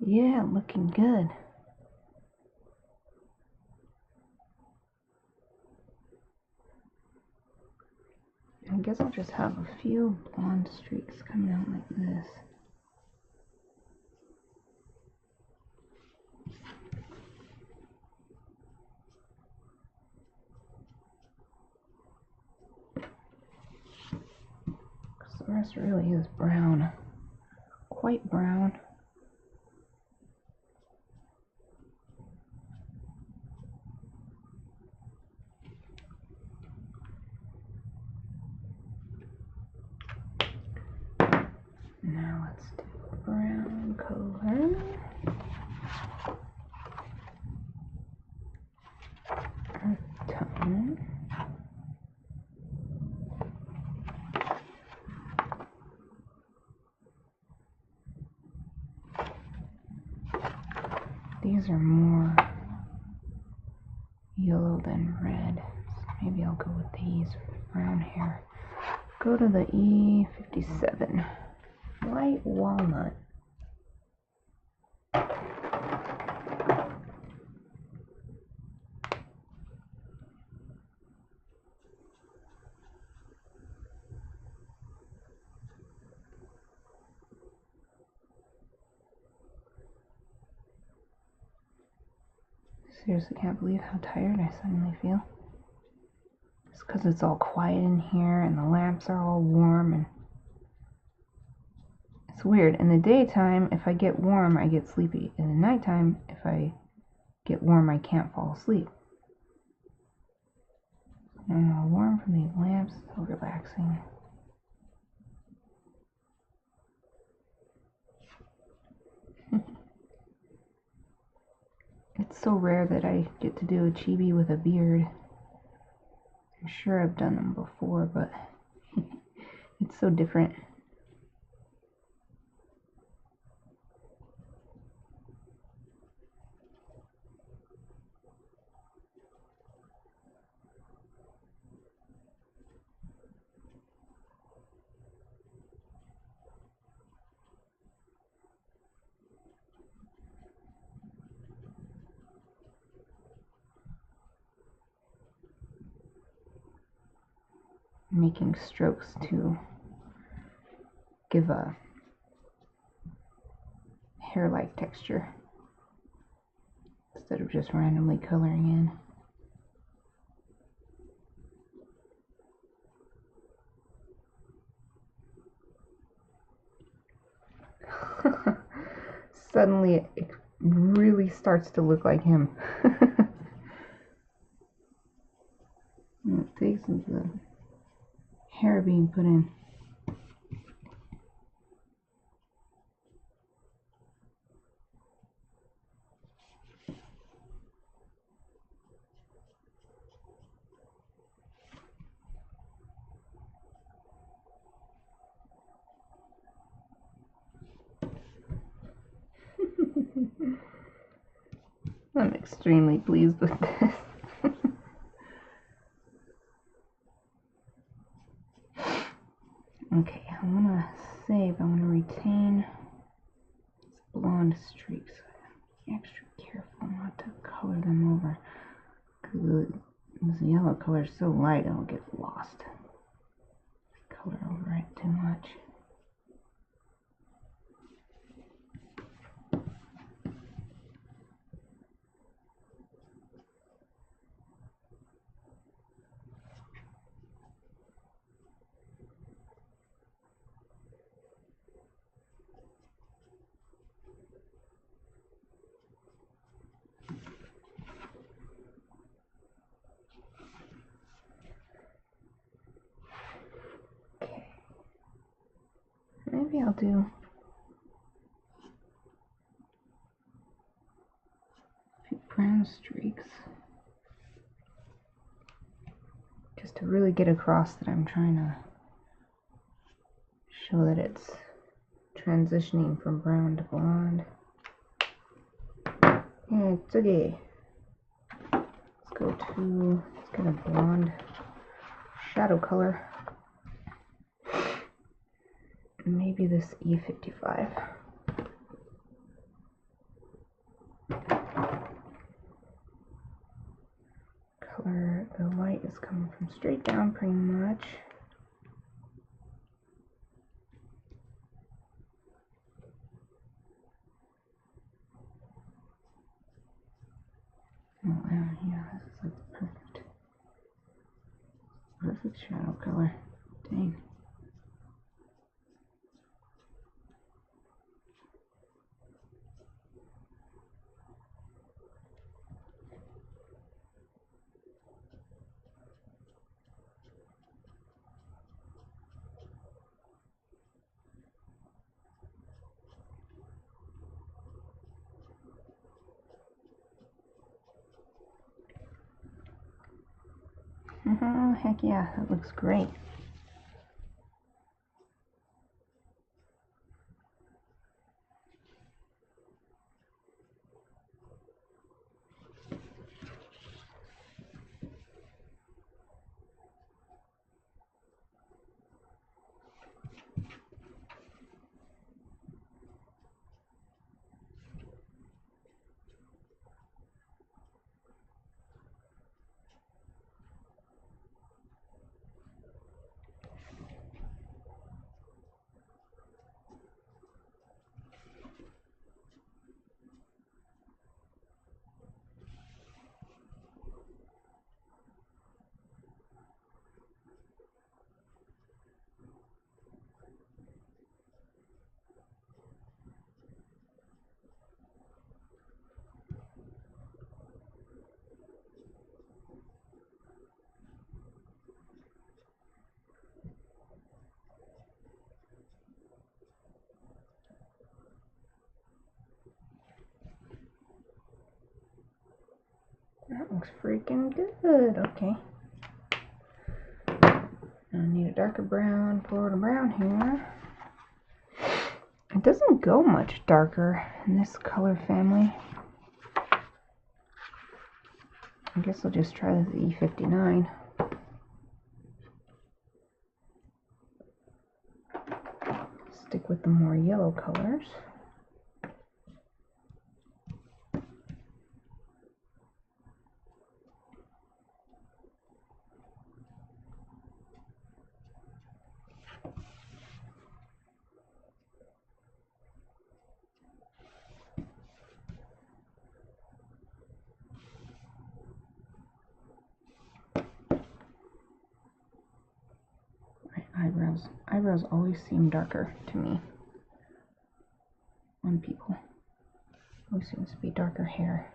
Yeah, looking good. I guess I'll just have a few blonde streaks coming out like this. Because the rest really is brown. Quite brown. Now let's do brown color. Earth tone. These are more yellow than red, so maybe I'll go with these for the brown hair. Go to the E57. White walnut. Seriously can't believe how tired I suddenly feel. It's because it's all quiet in here and the lamps are all warm, and it's weird. In the daytime, if I get warm, I get sleepy. In the nighttime, if I get warm, I can't fall asleep. And I'm all warm from these lamps. So relaxing. It's so rare that I get to do a chibi with a beard. I'm sure I've done them before, but it's so different. Making strokes to give a hair-like texture instead of just randomly coloring in. Suddenly it really starts to look like him. It takes the hair being put in. I'm extremely pleased with this. Okay, I'm gonna save. I want to retain these blonde streaks. Be extra careful not to color them over, because this yellow color is so light it'll get lost. Color over it too much. Maybe I'll do a few brown streaks just to really get across that I'm trying to show that it's transitioning from brown to blonde. Yeah, it's okay. Let's get a blonde shadow color. Maybe this E55. Color, the light is coming from straight down pretty much. Oh, yeah, this is like perfect shadow color. Dang. Oh, heck yeah, that looks great. That looks freaking good. Okay. I need a darker brown, Florida brown here. It doesn't go much darker in this color family. I guess I'll just try the E59. Stick with the more yellow colors. Eyebrows always seem darker to me on people. Always seems to be darker hair.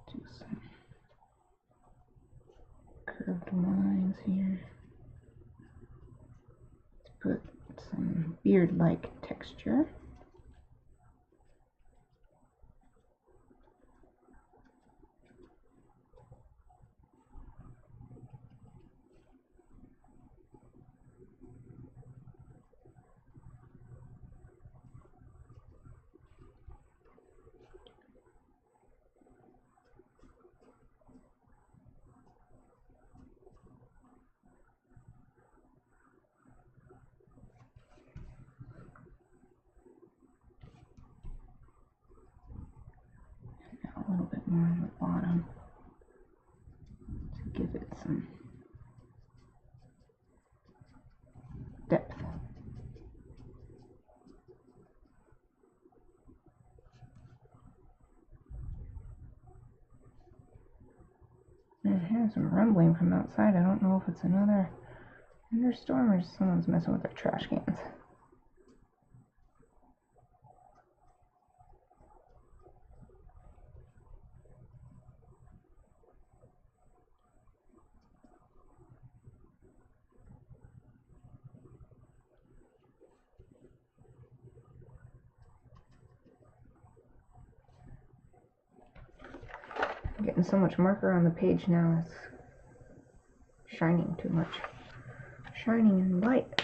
Let's do some curved lines here. Let's put some beard-like texture. A little bit more on the bottom to give it some depth. I hear some rumbling from outside. I don't know if it's another thunderstorm or someone's messing with their trash cans. I'm getting so much marker on the page now, it's shining too much. Shining in the light.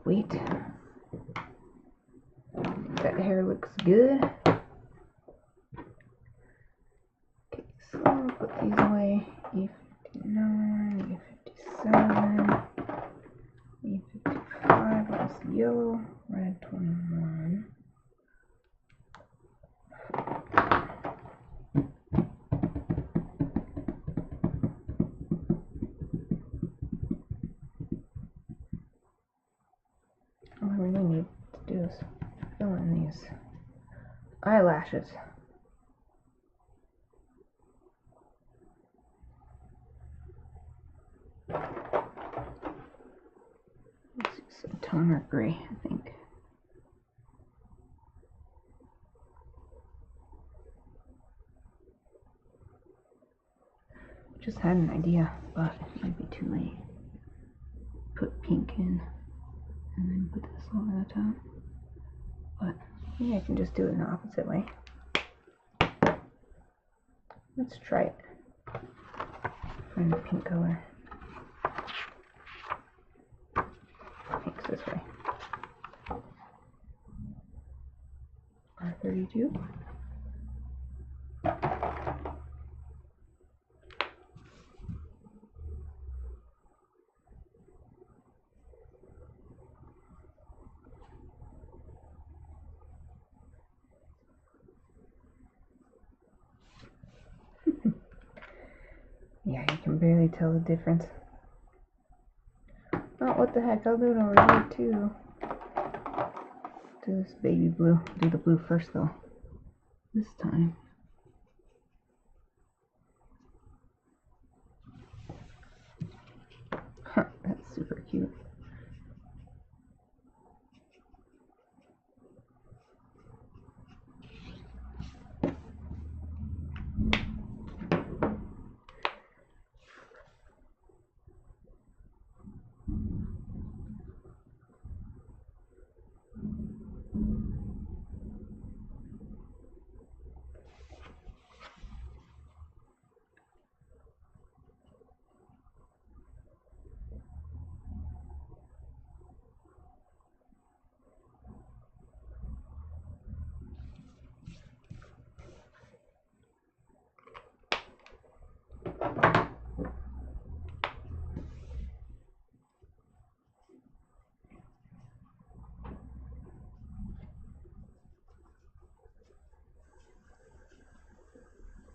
Sweet. That hair looks good. Okay, so I'll put these away. E59, E57, E55, that's yellow, red 21. All I really need to do is fill in these eyelashes. Let's use some toner gray, I think. Just had an idea, but it might be too late. Put pink in and then put this over the top. But maybe I can just do it in the opposite way. Let's try it. Find the pink color. Pink's this way. R32. Yeah, you can barely tell the difference. Oh, what the heck, I'll do it over here too. Do this baby blue. Do the blue first though. This time. Huh, that's super cute.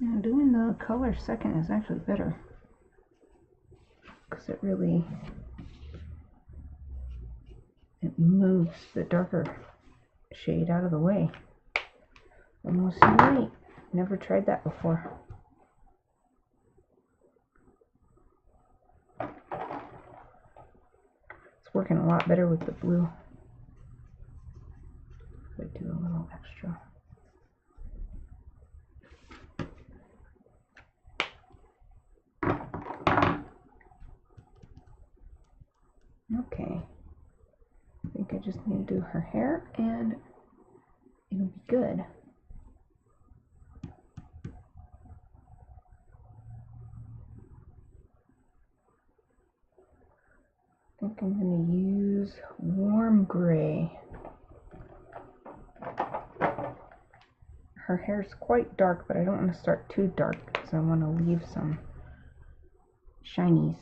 Now doing the color second is actually better, because it moves the darker shade out of the way. Almost right. Never tried that before. It's working a lot better with the blue. I do a little extra. Okay. I think I just need to do her hair and it'll be good. I think I'm going to use warm gray. Her hair's quite dark, but I don't want to start too dark because I want to leave some shinies.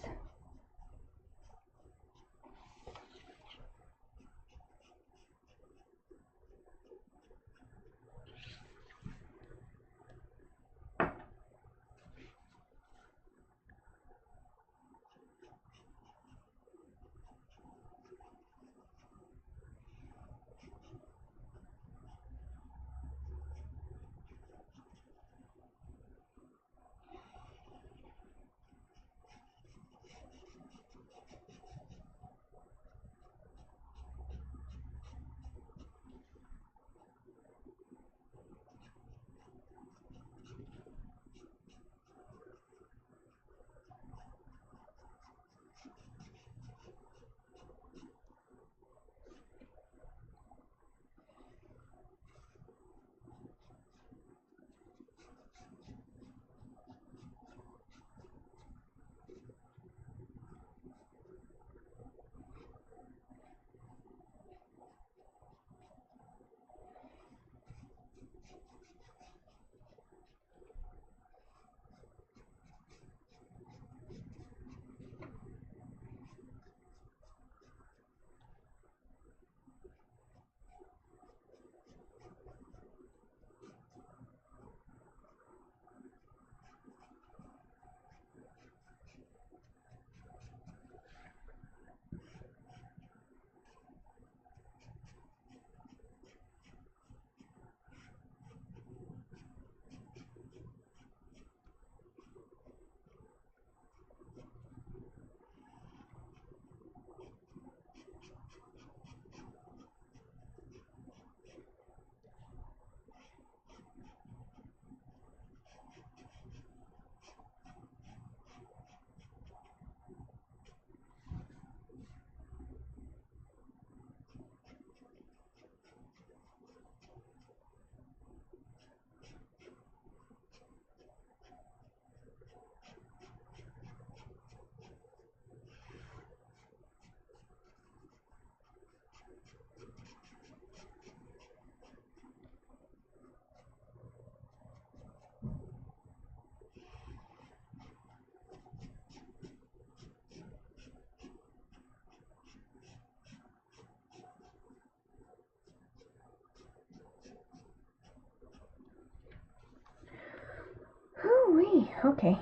Okay.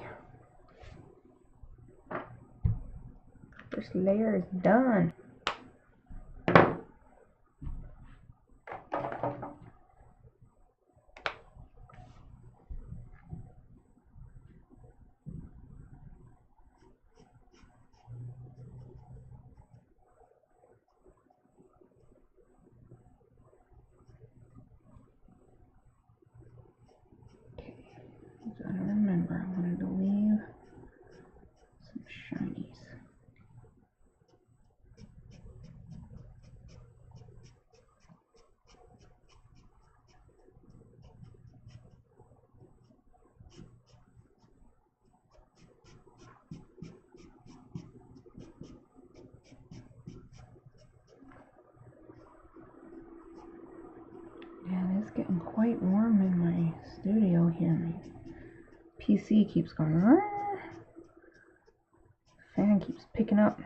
layer is done. I don't remember. I wanted to leave some shinies. Yeah, it's getting quite warm in my studio here. My PC keeps going. Fan keeps picking up.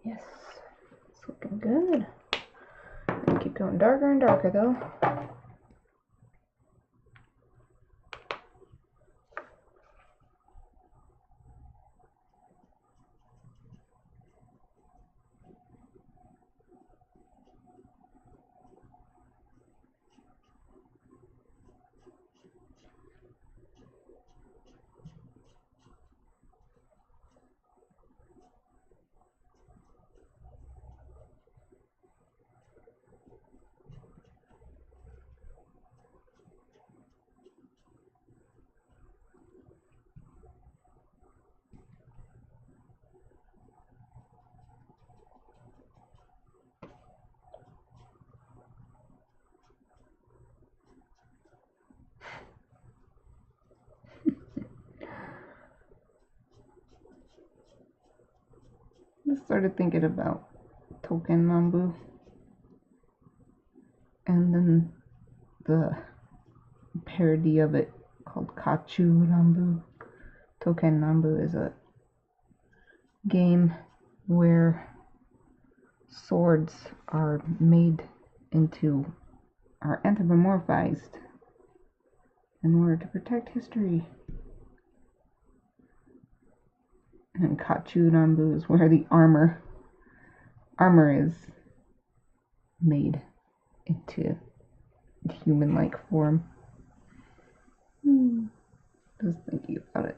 Yes, it's looking good. And keep going darker and darker though. I started thinking about Token Nambu, and then the parody of it called Kachu Nambu. Token Nambu is a game where swords are anthropomorphized in order to protect history. And Kachu Nambu is where the armor is made into human-like form. Just thinking about it.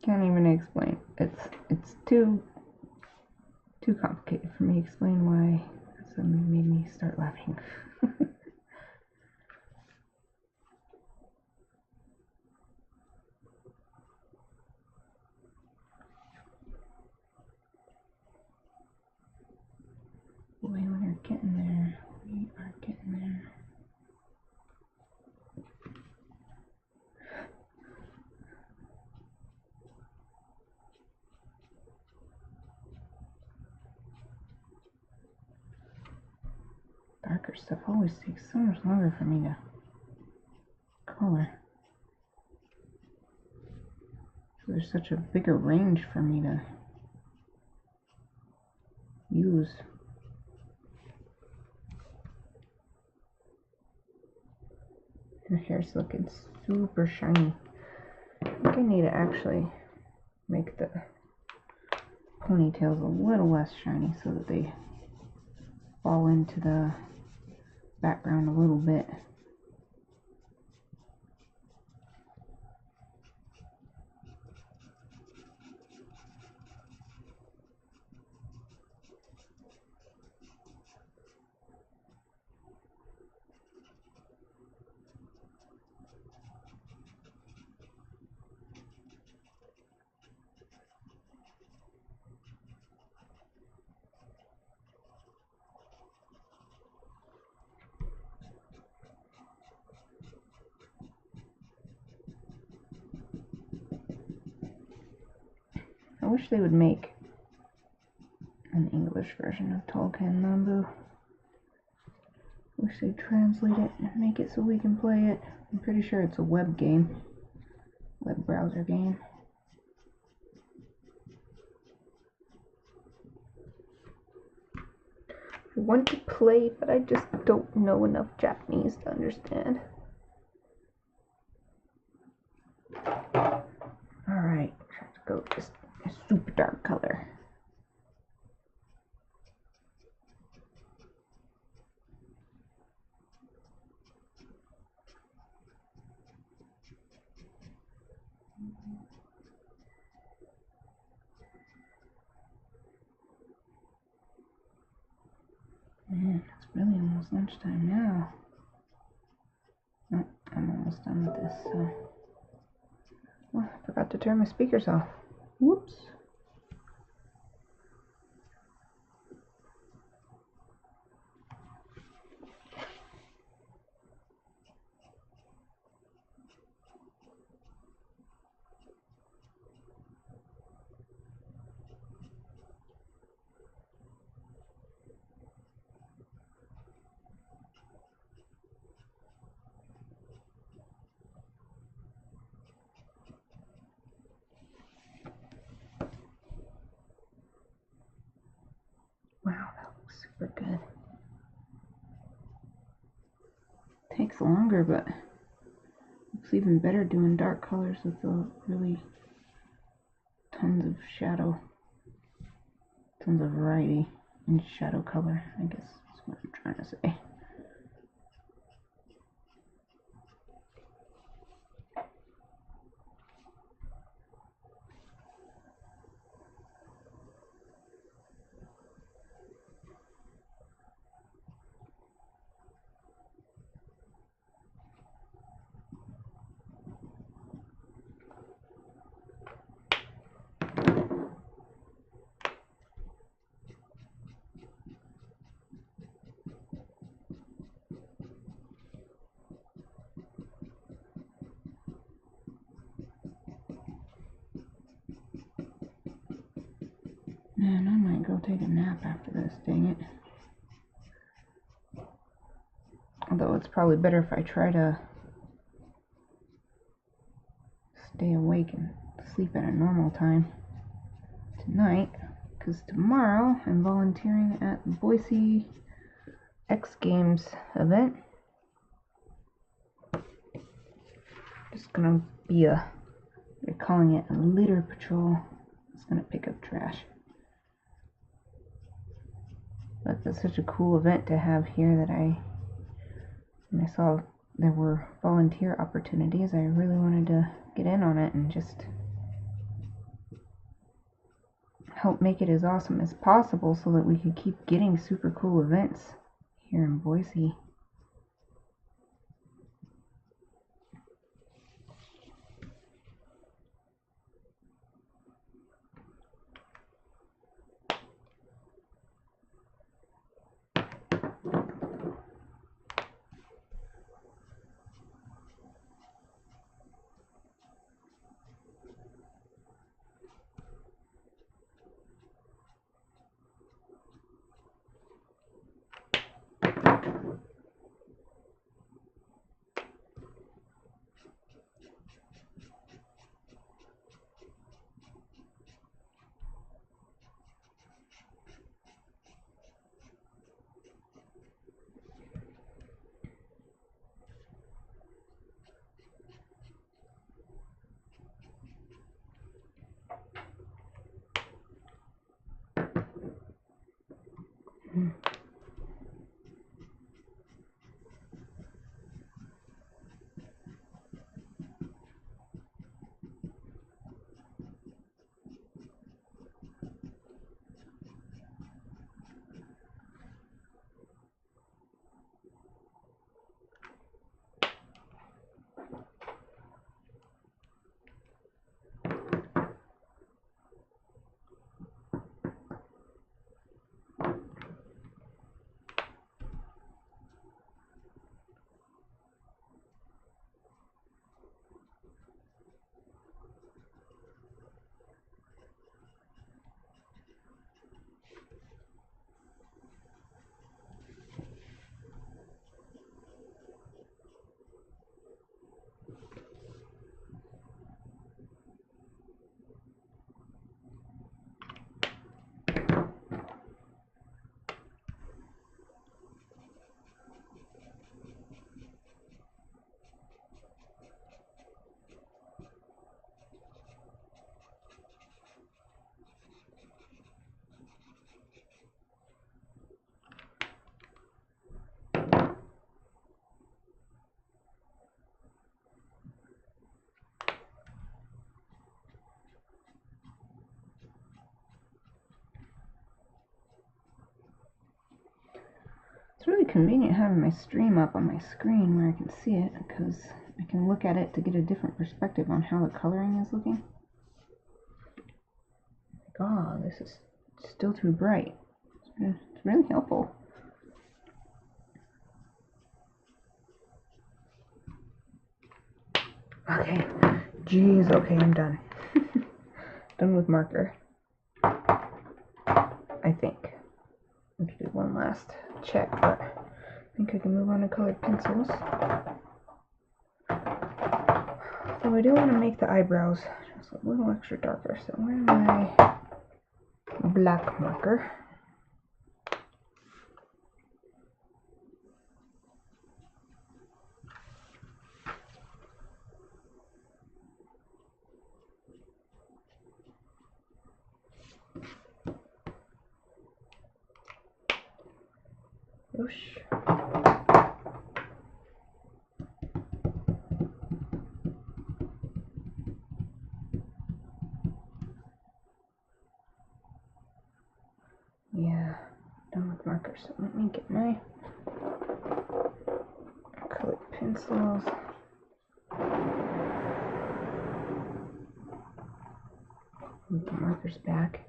Can't even explain. It's too complicated for me to explain why. Something made me start laughing. getting there. We are getting there. Darker stuff always takes so much longer for me to color. So there's such a bigger range for me to use. Her hair's looking super shiny. I think I need to actually make the ponytails a little less shiny so that they fall into the background a little bit. I wish they would make an English version of Tolkien Nambu. Wish they'd translate it and make it so we can play it. I'm pretty sure it's a web game. Web browser game. I want to play, but I just don't know enough Japanese to understand. Alright, let's go just a super dark color. Man, it's really almost lunchtime now. Oh, I'm almost done with this, so... Oh, I forgot to turn my speakers off. Whoops. Wow, that looks super good. Takes longer, but looks even better doing dark colors with the really tons of shadow, tons of variety in shadow color, I guess is what I'm trying to say. Man, I might go take a nap after this, dang it. Although it's probably better if I try to stay awake and sleep at a normal time tonight, because tomorrow I'm volunteering at the Boise X Games event. Just gonna be they're calling it a litter patrol. It's gonna pick up trash. But that's such a cool event to have here that when I saw there were volunteer opportunities, I really wanted to get in on it and just help make it as awesome as possible so that we could keep getting super cool events here in Boise. It's really convenient having my stream up on my screen where I can see it, because I can look at it to get a different perspective on how the coloring is looking. God, this is still too bright. It's really helpful. Okay, jeez, okay, I'm done. Done with marker. I think. We could do one last check, but I think I can move on to colored pencils. So I do want to make the eyebrows just a little extra darker. So where's my black marker? Whoosh. Yeah, done with markers. So let me get my colored pencils. Move the markers back.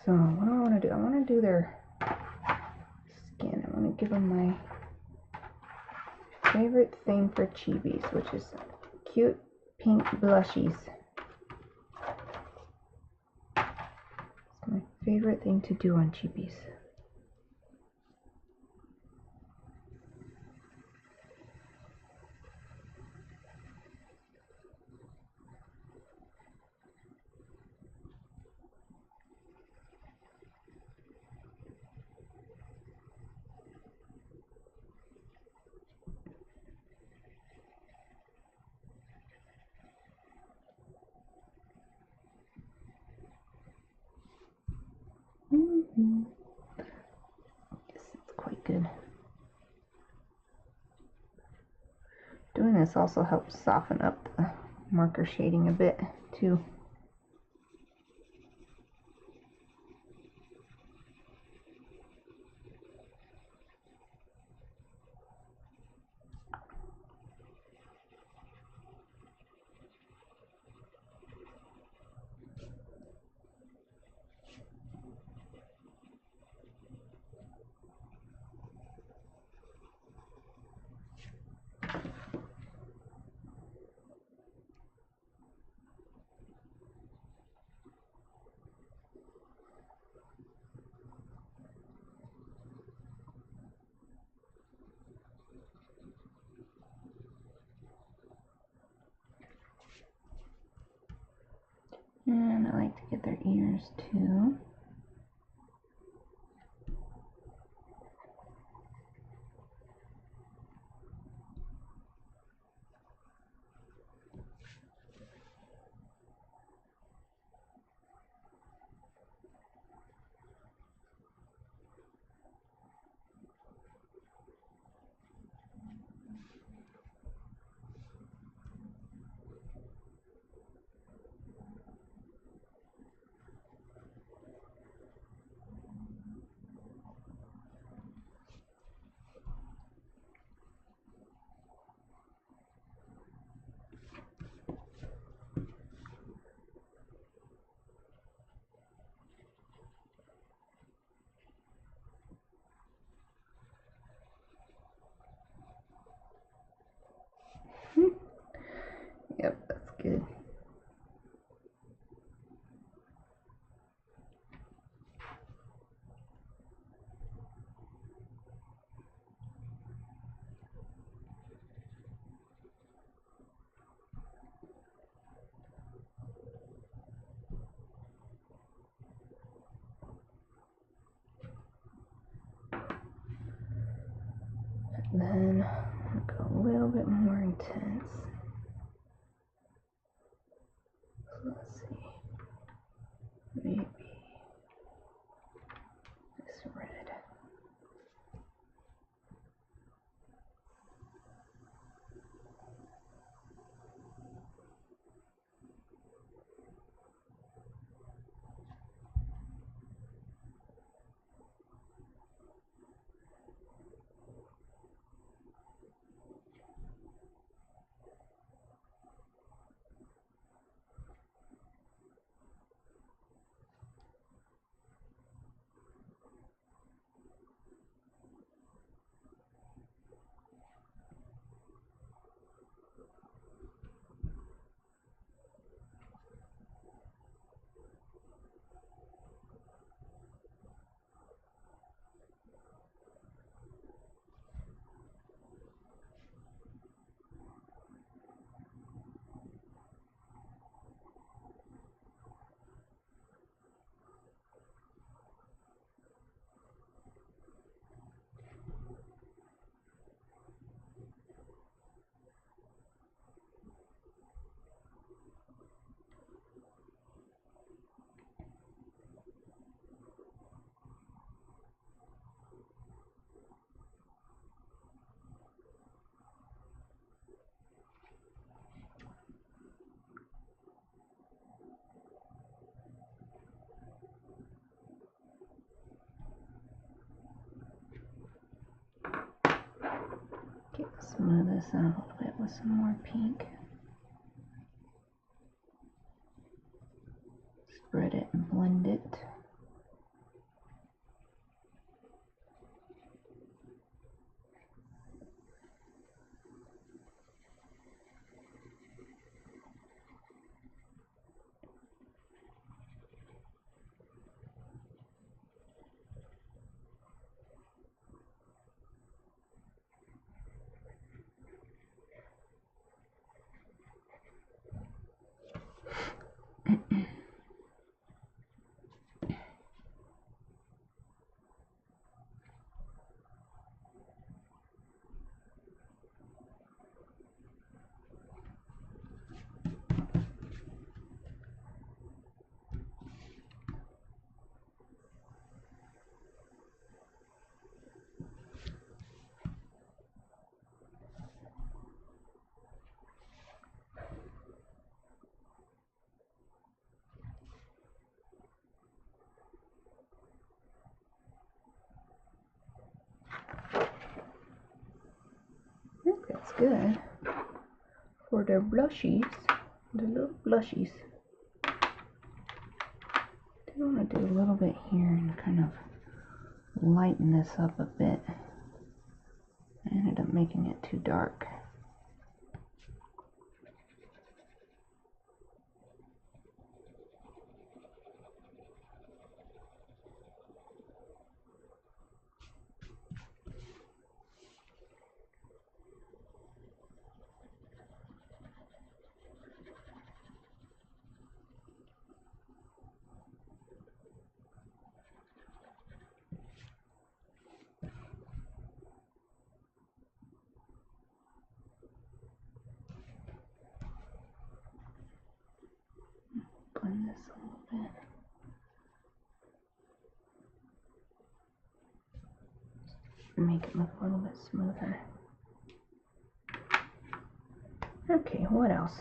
So what do I want to do? I want to do their skin. I want to give them my favorite thing for chibis, which is cute pink blushies. It's my favorite thing to do on chibis. Yes, it's quite good. Doing this also helps soften up the marker shading a bit too. And I like to get their ears too. then I'm gonna go a little bit more intense. So let's see. Maybe this red. Smooth this out a little bit with some more pink. Spread it and blend it. I think that's good for the blushies, the little blushies. I do want to do a little bit here and kind of lighten this up a bit. I ended up making it too dark. Blend this a little bit. Make it look a little bit smoother. Okay, what else?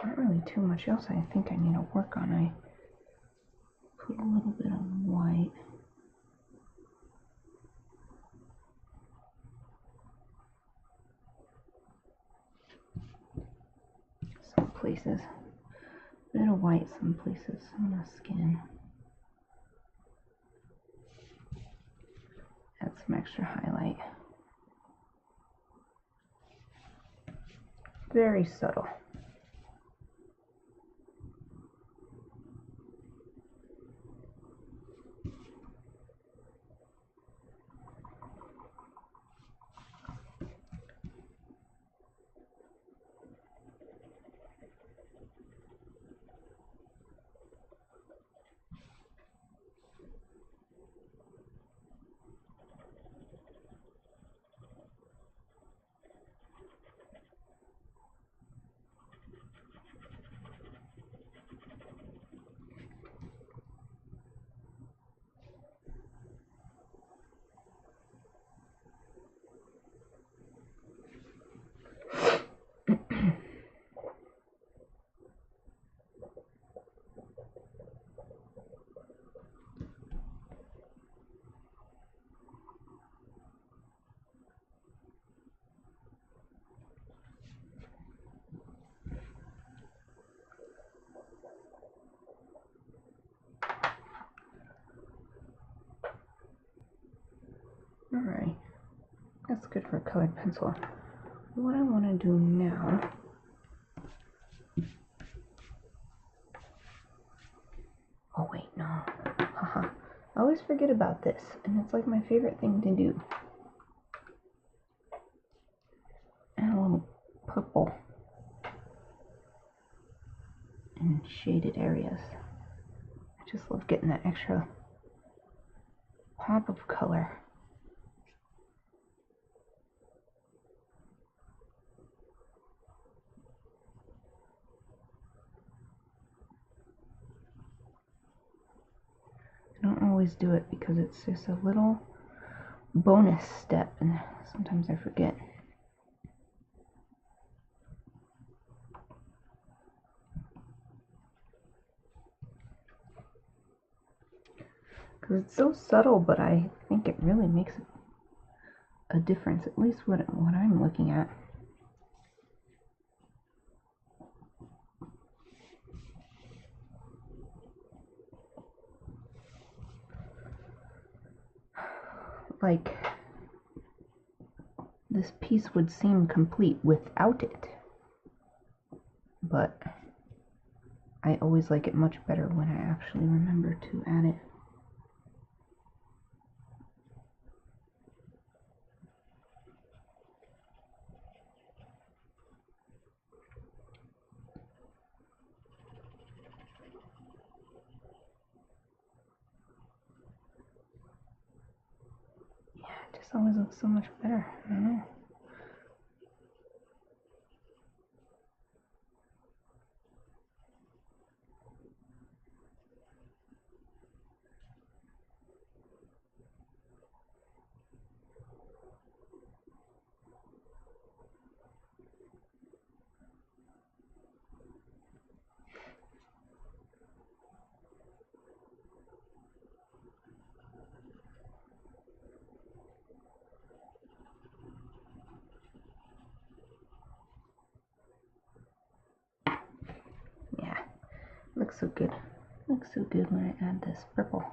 Not really too much else I think I need to work on. I put a little bit of white. Some places. A bit of white some places on the skin. Add some extra highlight. Very subtle. That's good for a colored pencil. What I want to do now, oh wait, no, haha, I always forget about this, and it's like my favorite thing to do. And a little purple in shaded areas. I just love getting that extra pop of color. I don't always do it because it's just a little bonus step, and sometimes I forget. Because it's so subtle, but I think it really makes a difference, at least what I'm looking at. Like, this piece would seem complete without it, but I always like it much better when I actually remember to add it. Yeah, it just always looks so much better. I don't know. Yeah, looks so good. Looks so good when I add this purple.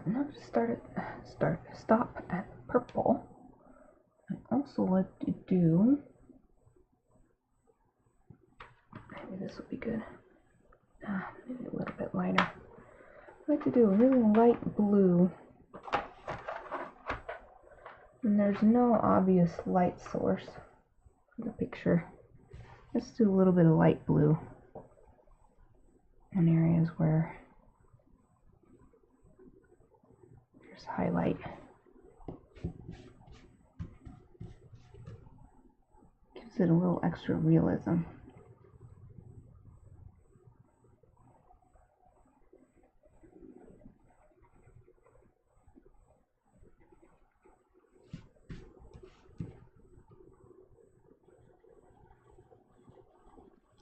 not stop at purple. I also like to do, maybe this will be good. Maybe a little bit lighter. I like to do a really light blue. And there's no obvious light source for the picture. Let's do a little bit of light blue in areas where there's highlight. Gives it a little extra realism.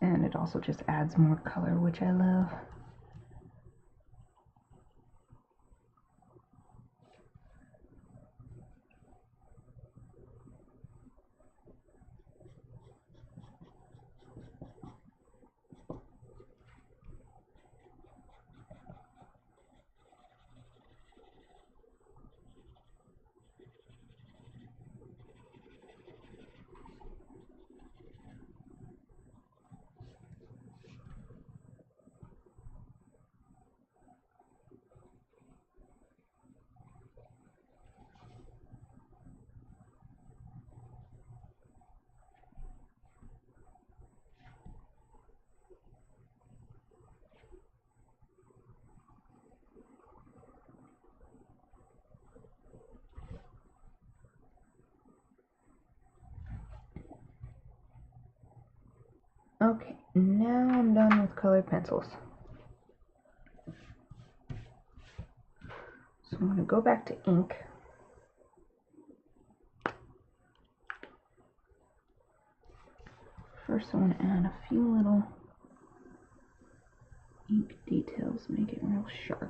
And it also just adds more color, which I love. Okay, now I'm done with colored pencils. So I'm going to go back to ink. First I want to add a few little ink details, make it real sharp.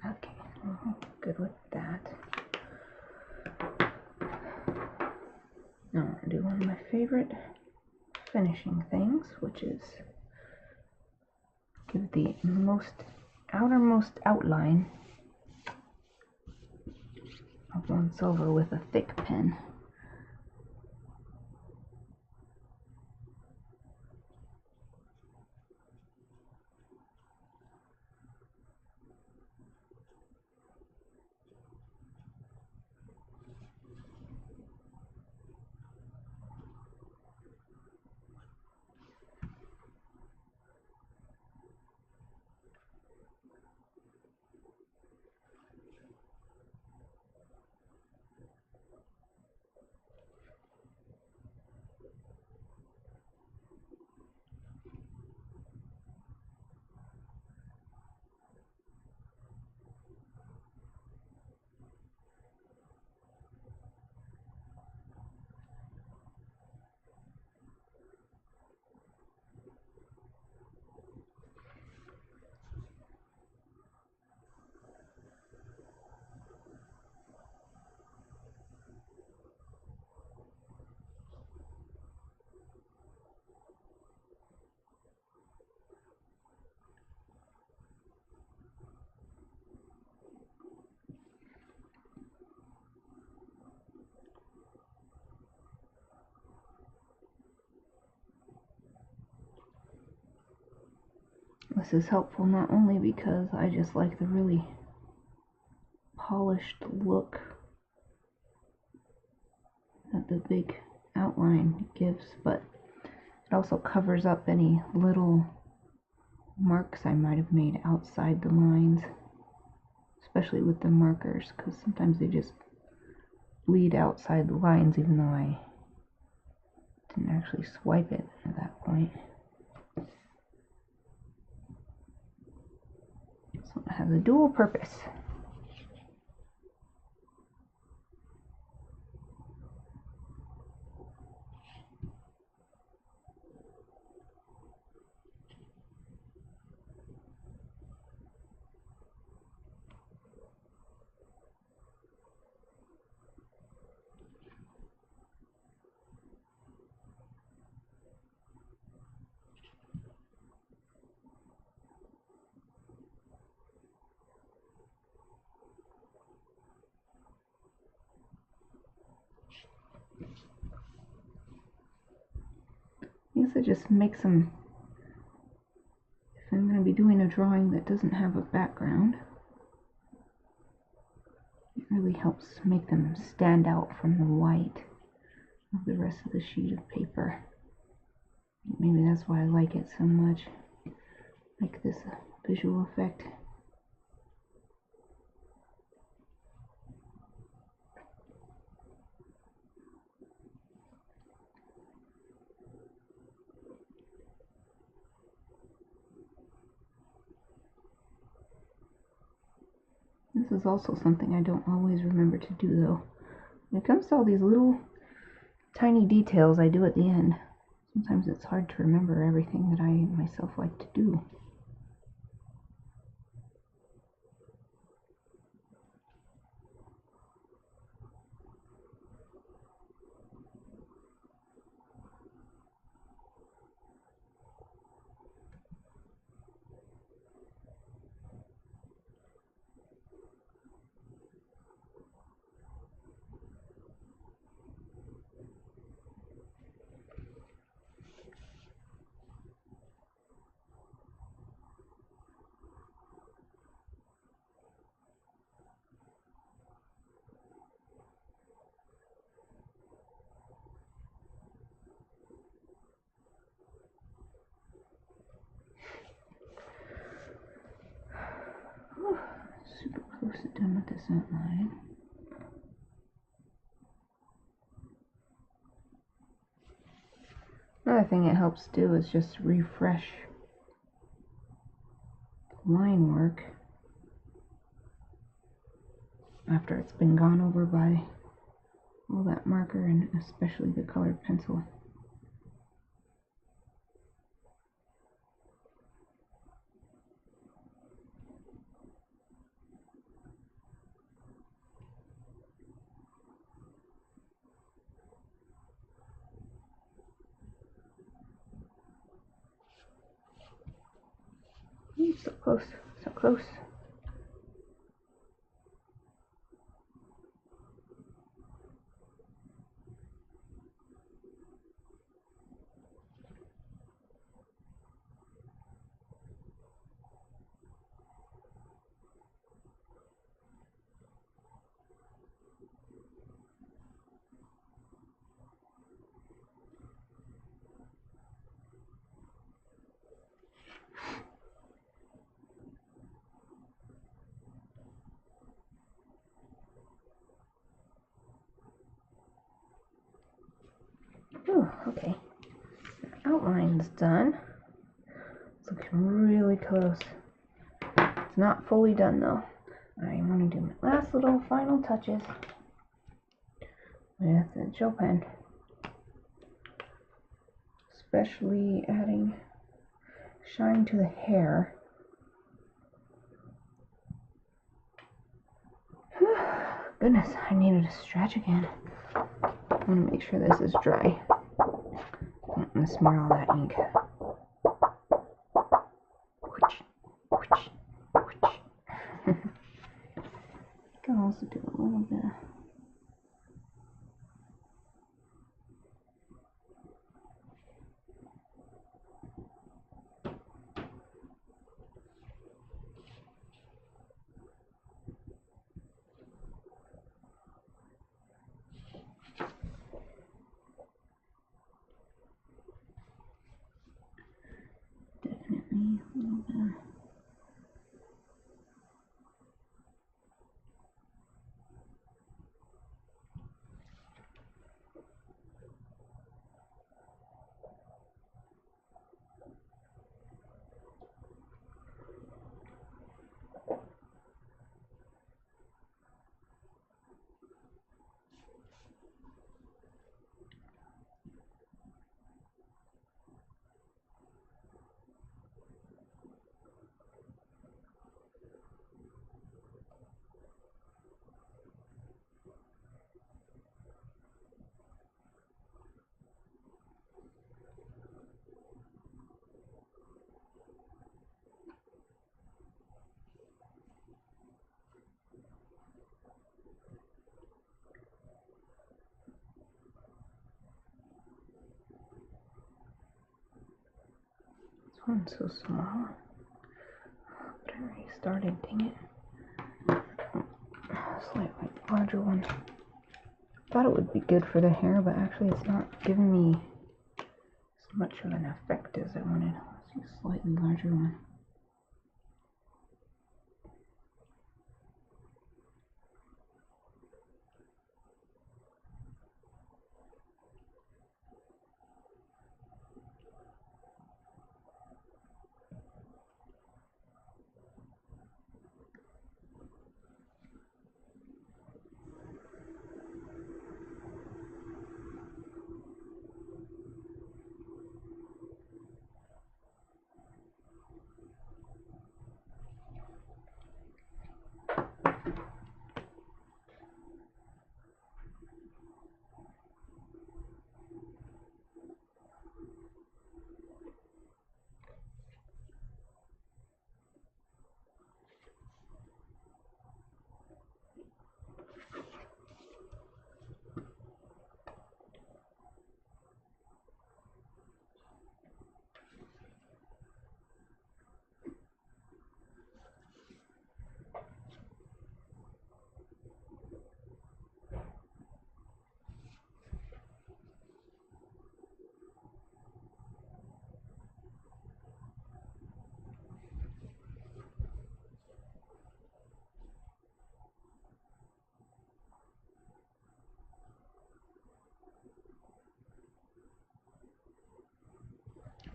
Okay, good with that. Now I'm going to do one of my favorite finishing things, which is give the outermost outline of one silver with a thick pen. This is helpful not only because I just like the really polished look that the big outline gives, but it also covers up any little marks I might have made outside the lines, especially with the markers, because sometimes they just bleed outside the lines even though I didn't actually swipe it at that point. So it has a dual purpose. I guess it just makes them, if I'm going to be doing a drawing that doesn't have a background, it really helps make them stand out from the white of the rest of the sheet of paper. Maybe that's why I like it so much, like this visual effect. This is also something I don't always remember to do though. When it comes to all these little tiny details I do at the end, sometimes it's hard to remember everything that I myself like to do. Super close to done with this outline. Another thing it helps do is just refresh line work after it's been gone over by all that marker and especially the colored pencil. Ooh, so close, so close. Ooh, okay. Outline's done. It's looking really close. It's not fully done though. I want to do my last little final touches with the gel pen. Especially adding shine to the hair. Goodness, I needed to stretch again. I want to make sure this is dry. I don't want to smear all that ink. I can also do a little bit of one's so small. But I already started, dang it. Slightly larger one. Thought it would be good for the hair, but actually it's not giving me as much of an effect as I wanted. Let's use a slightly larger one.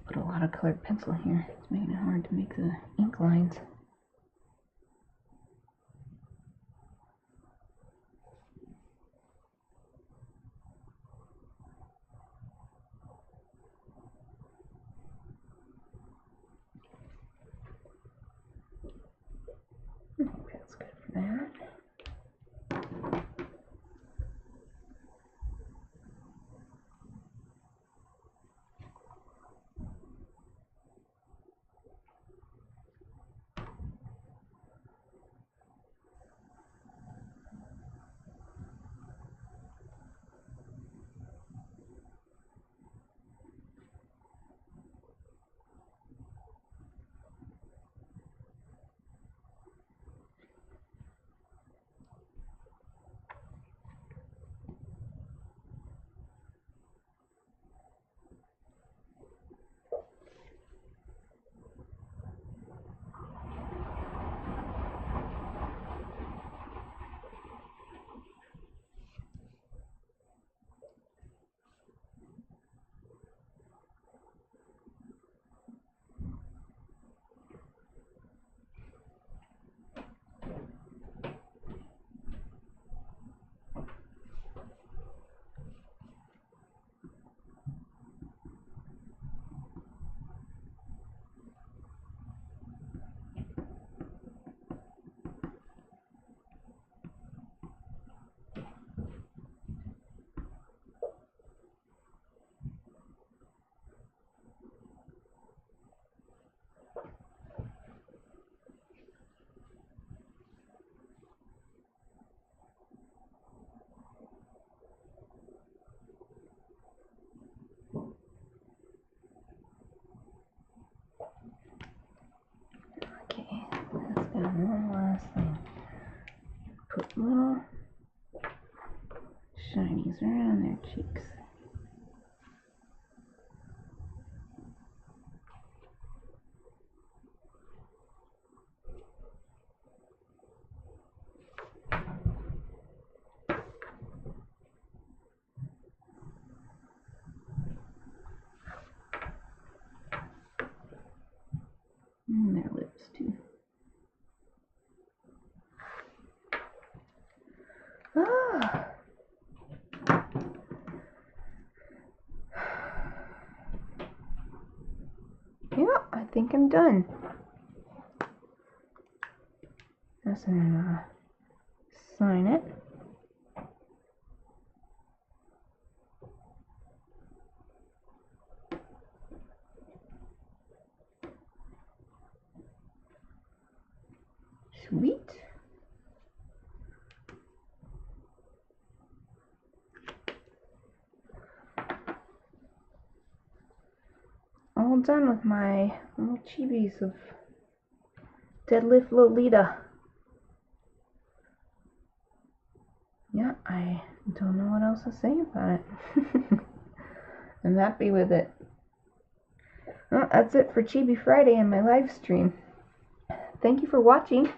Put a lot of colored pencil here. It's making it hard to make the ink lines. I think that's good for that. And one last thing. Put little shinies around their cheeks. And their lips too. Ah. Yeah, I think I'm done. Let's sign it. Sweet. All done with my little chibis of Deadlift Lolita. Yeah, I don't know what else to say about it. I'm happy with it. Well, that's it for Chibi Friday and my live stream. Thank you for watching.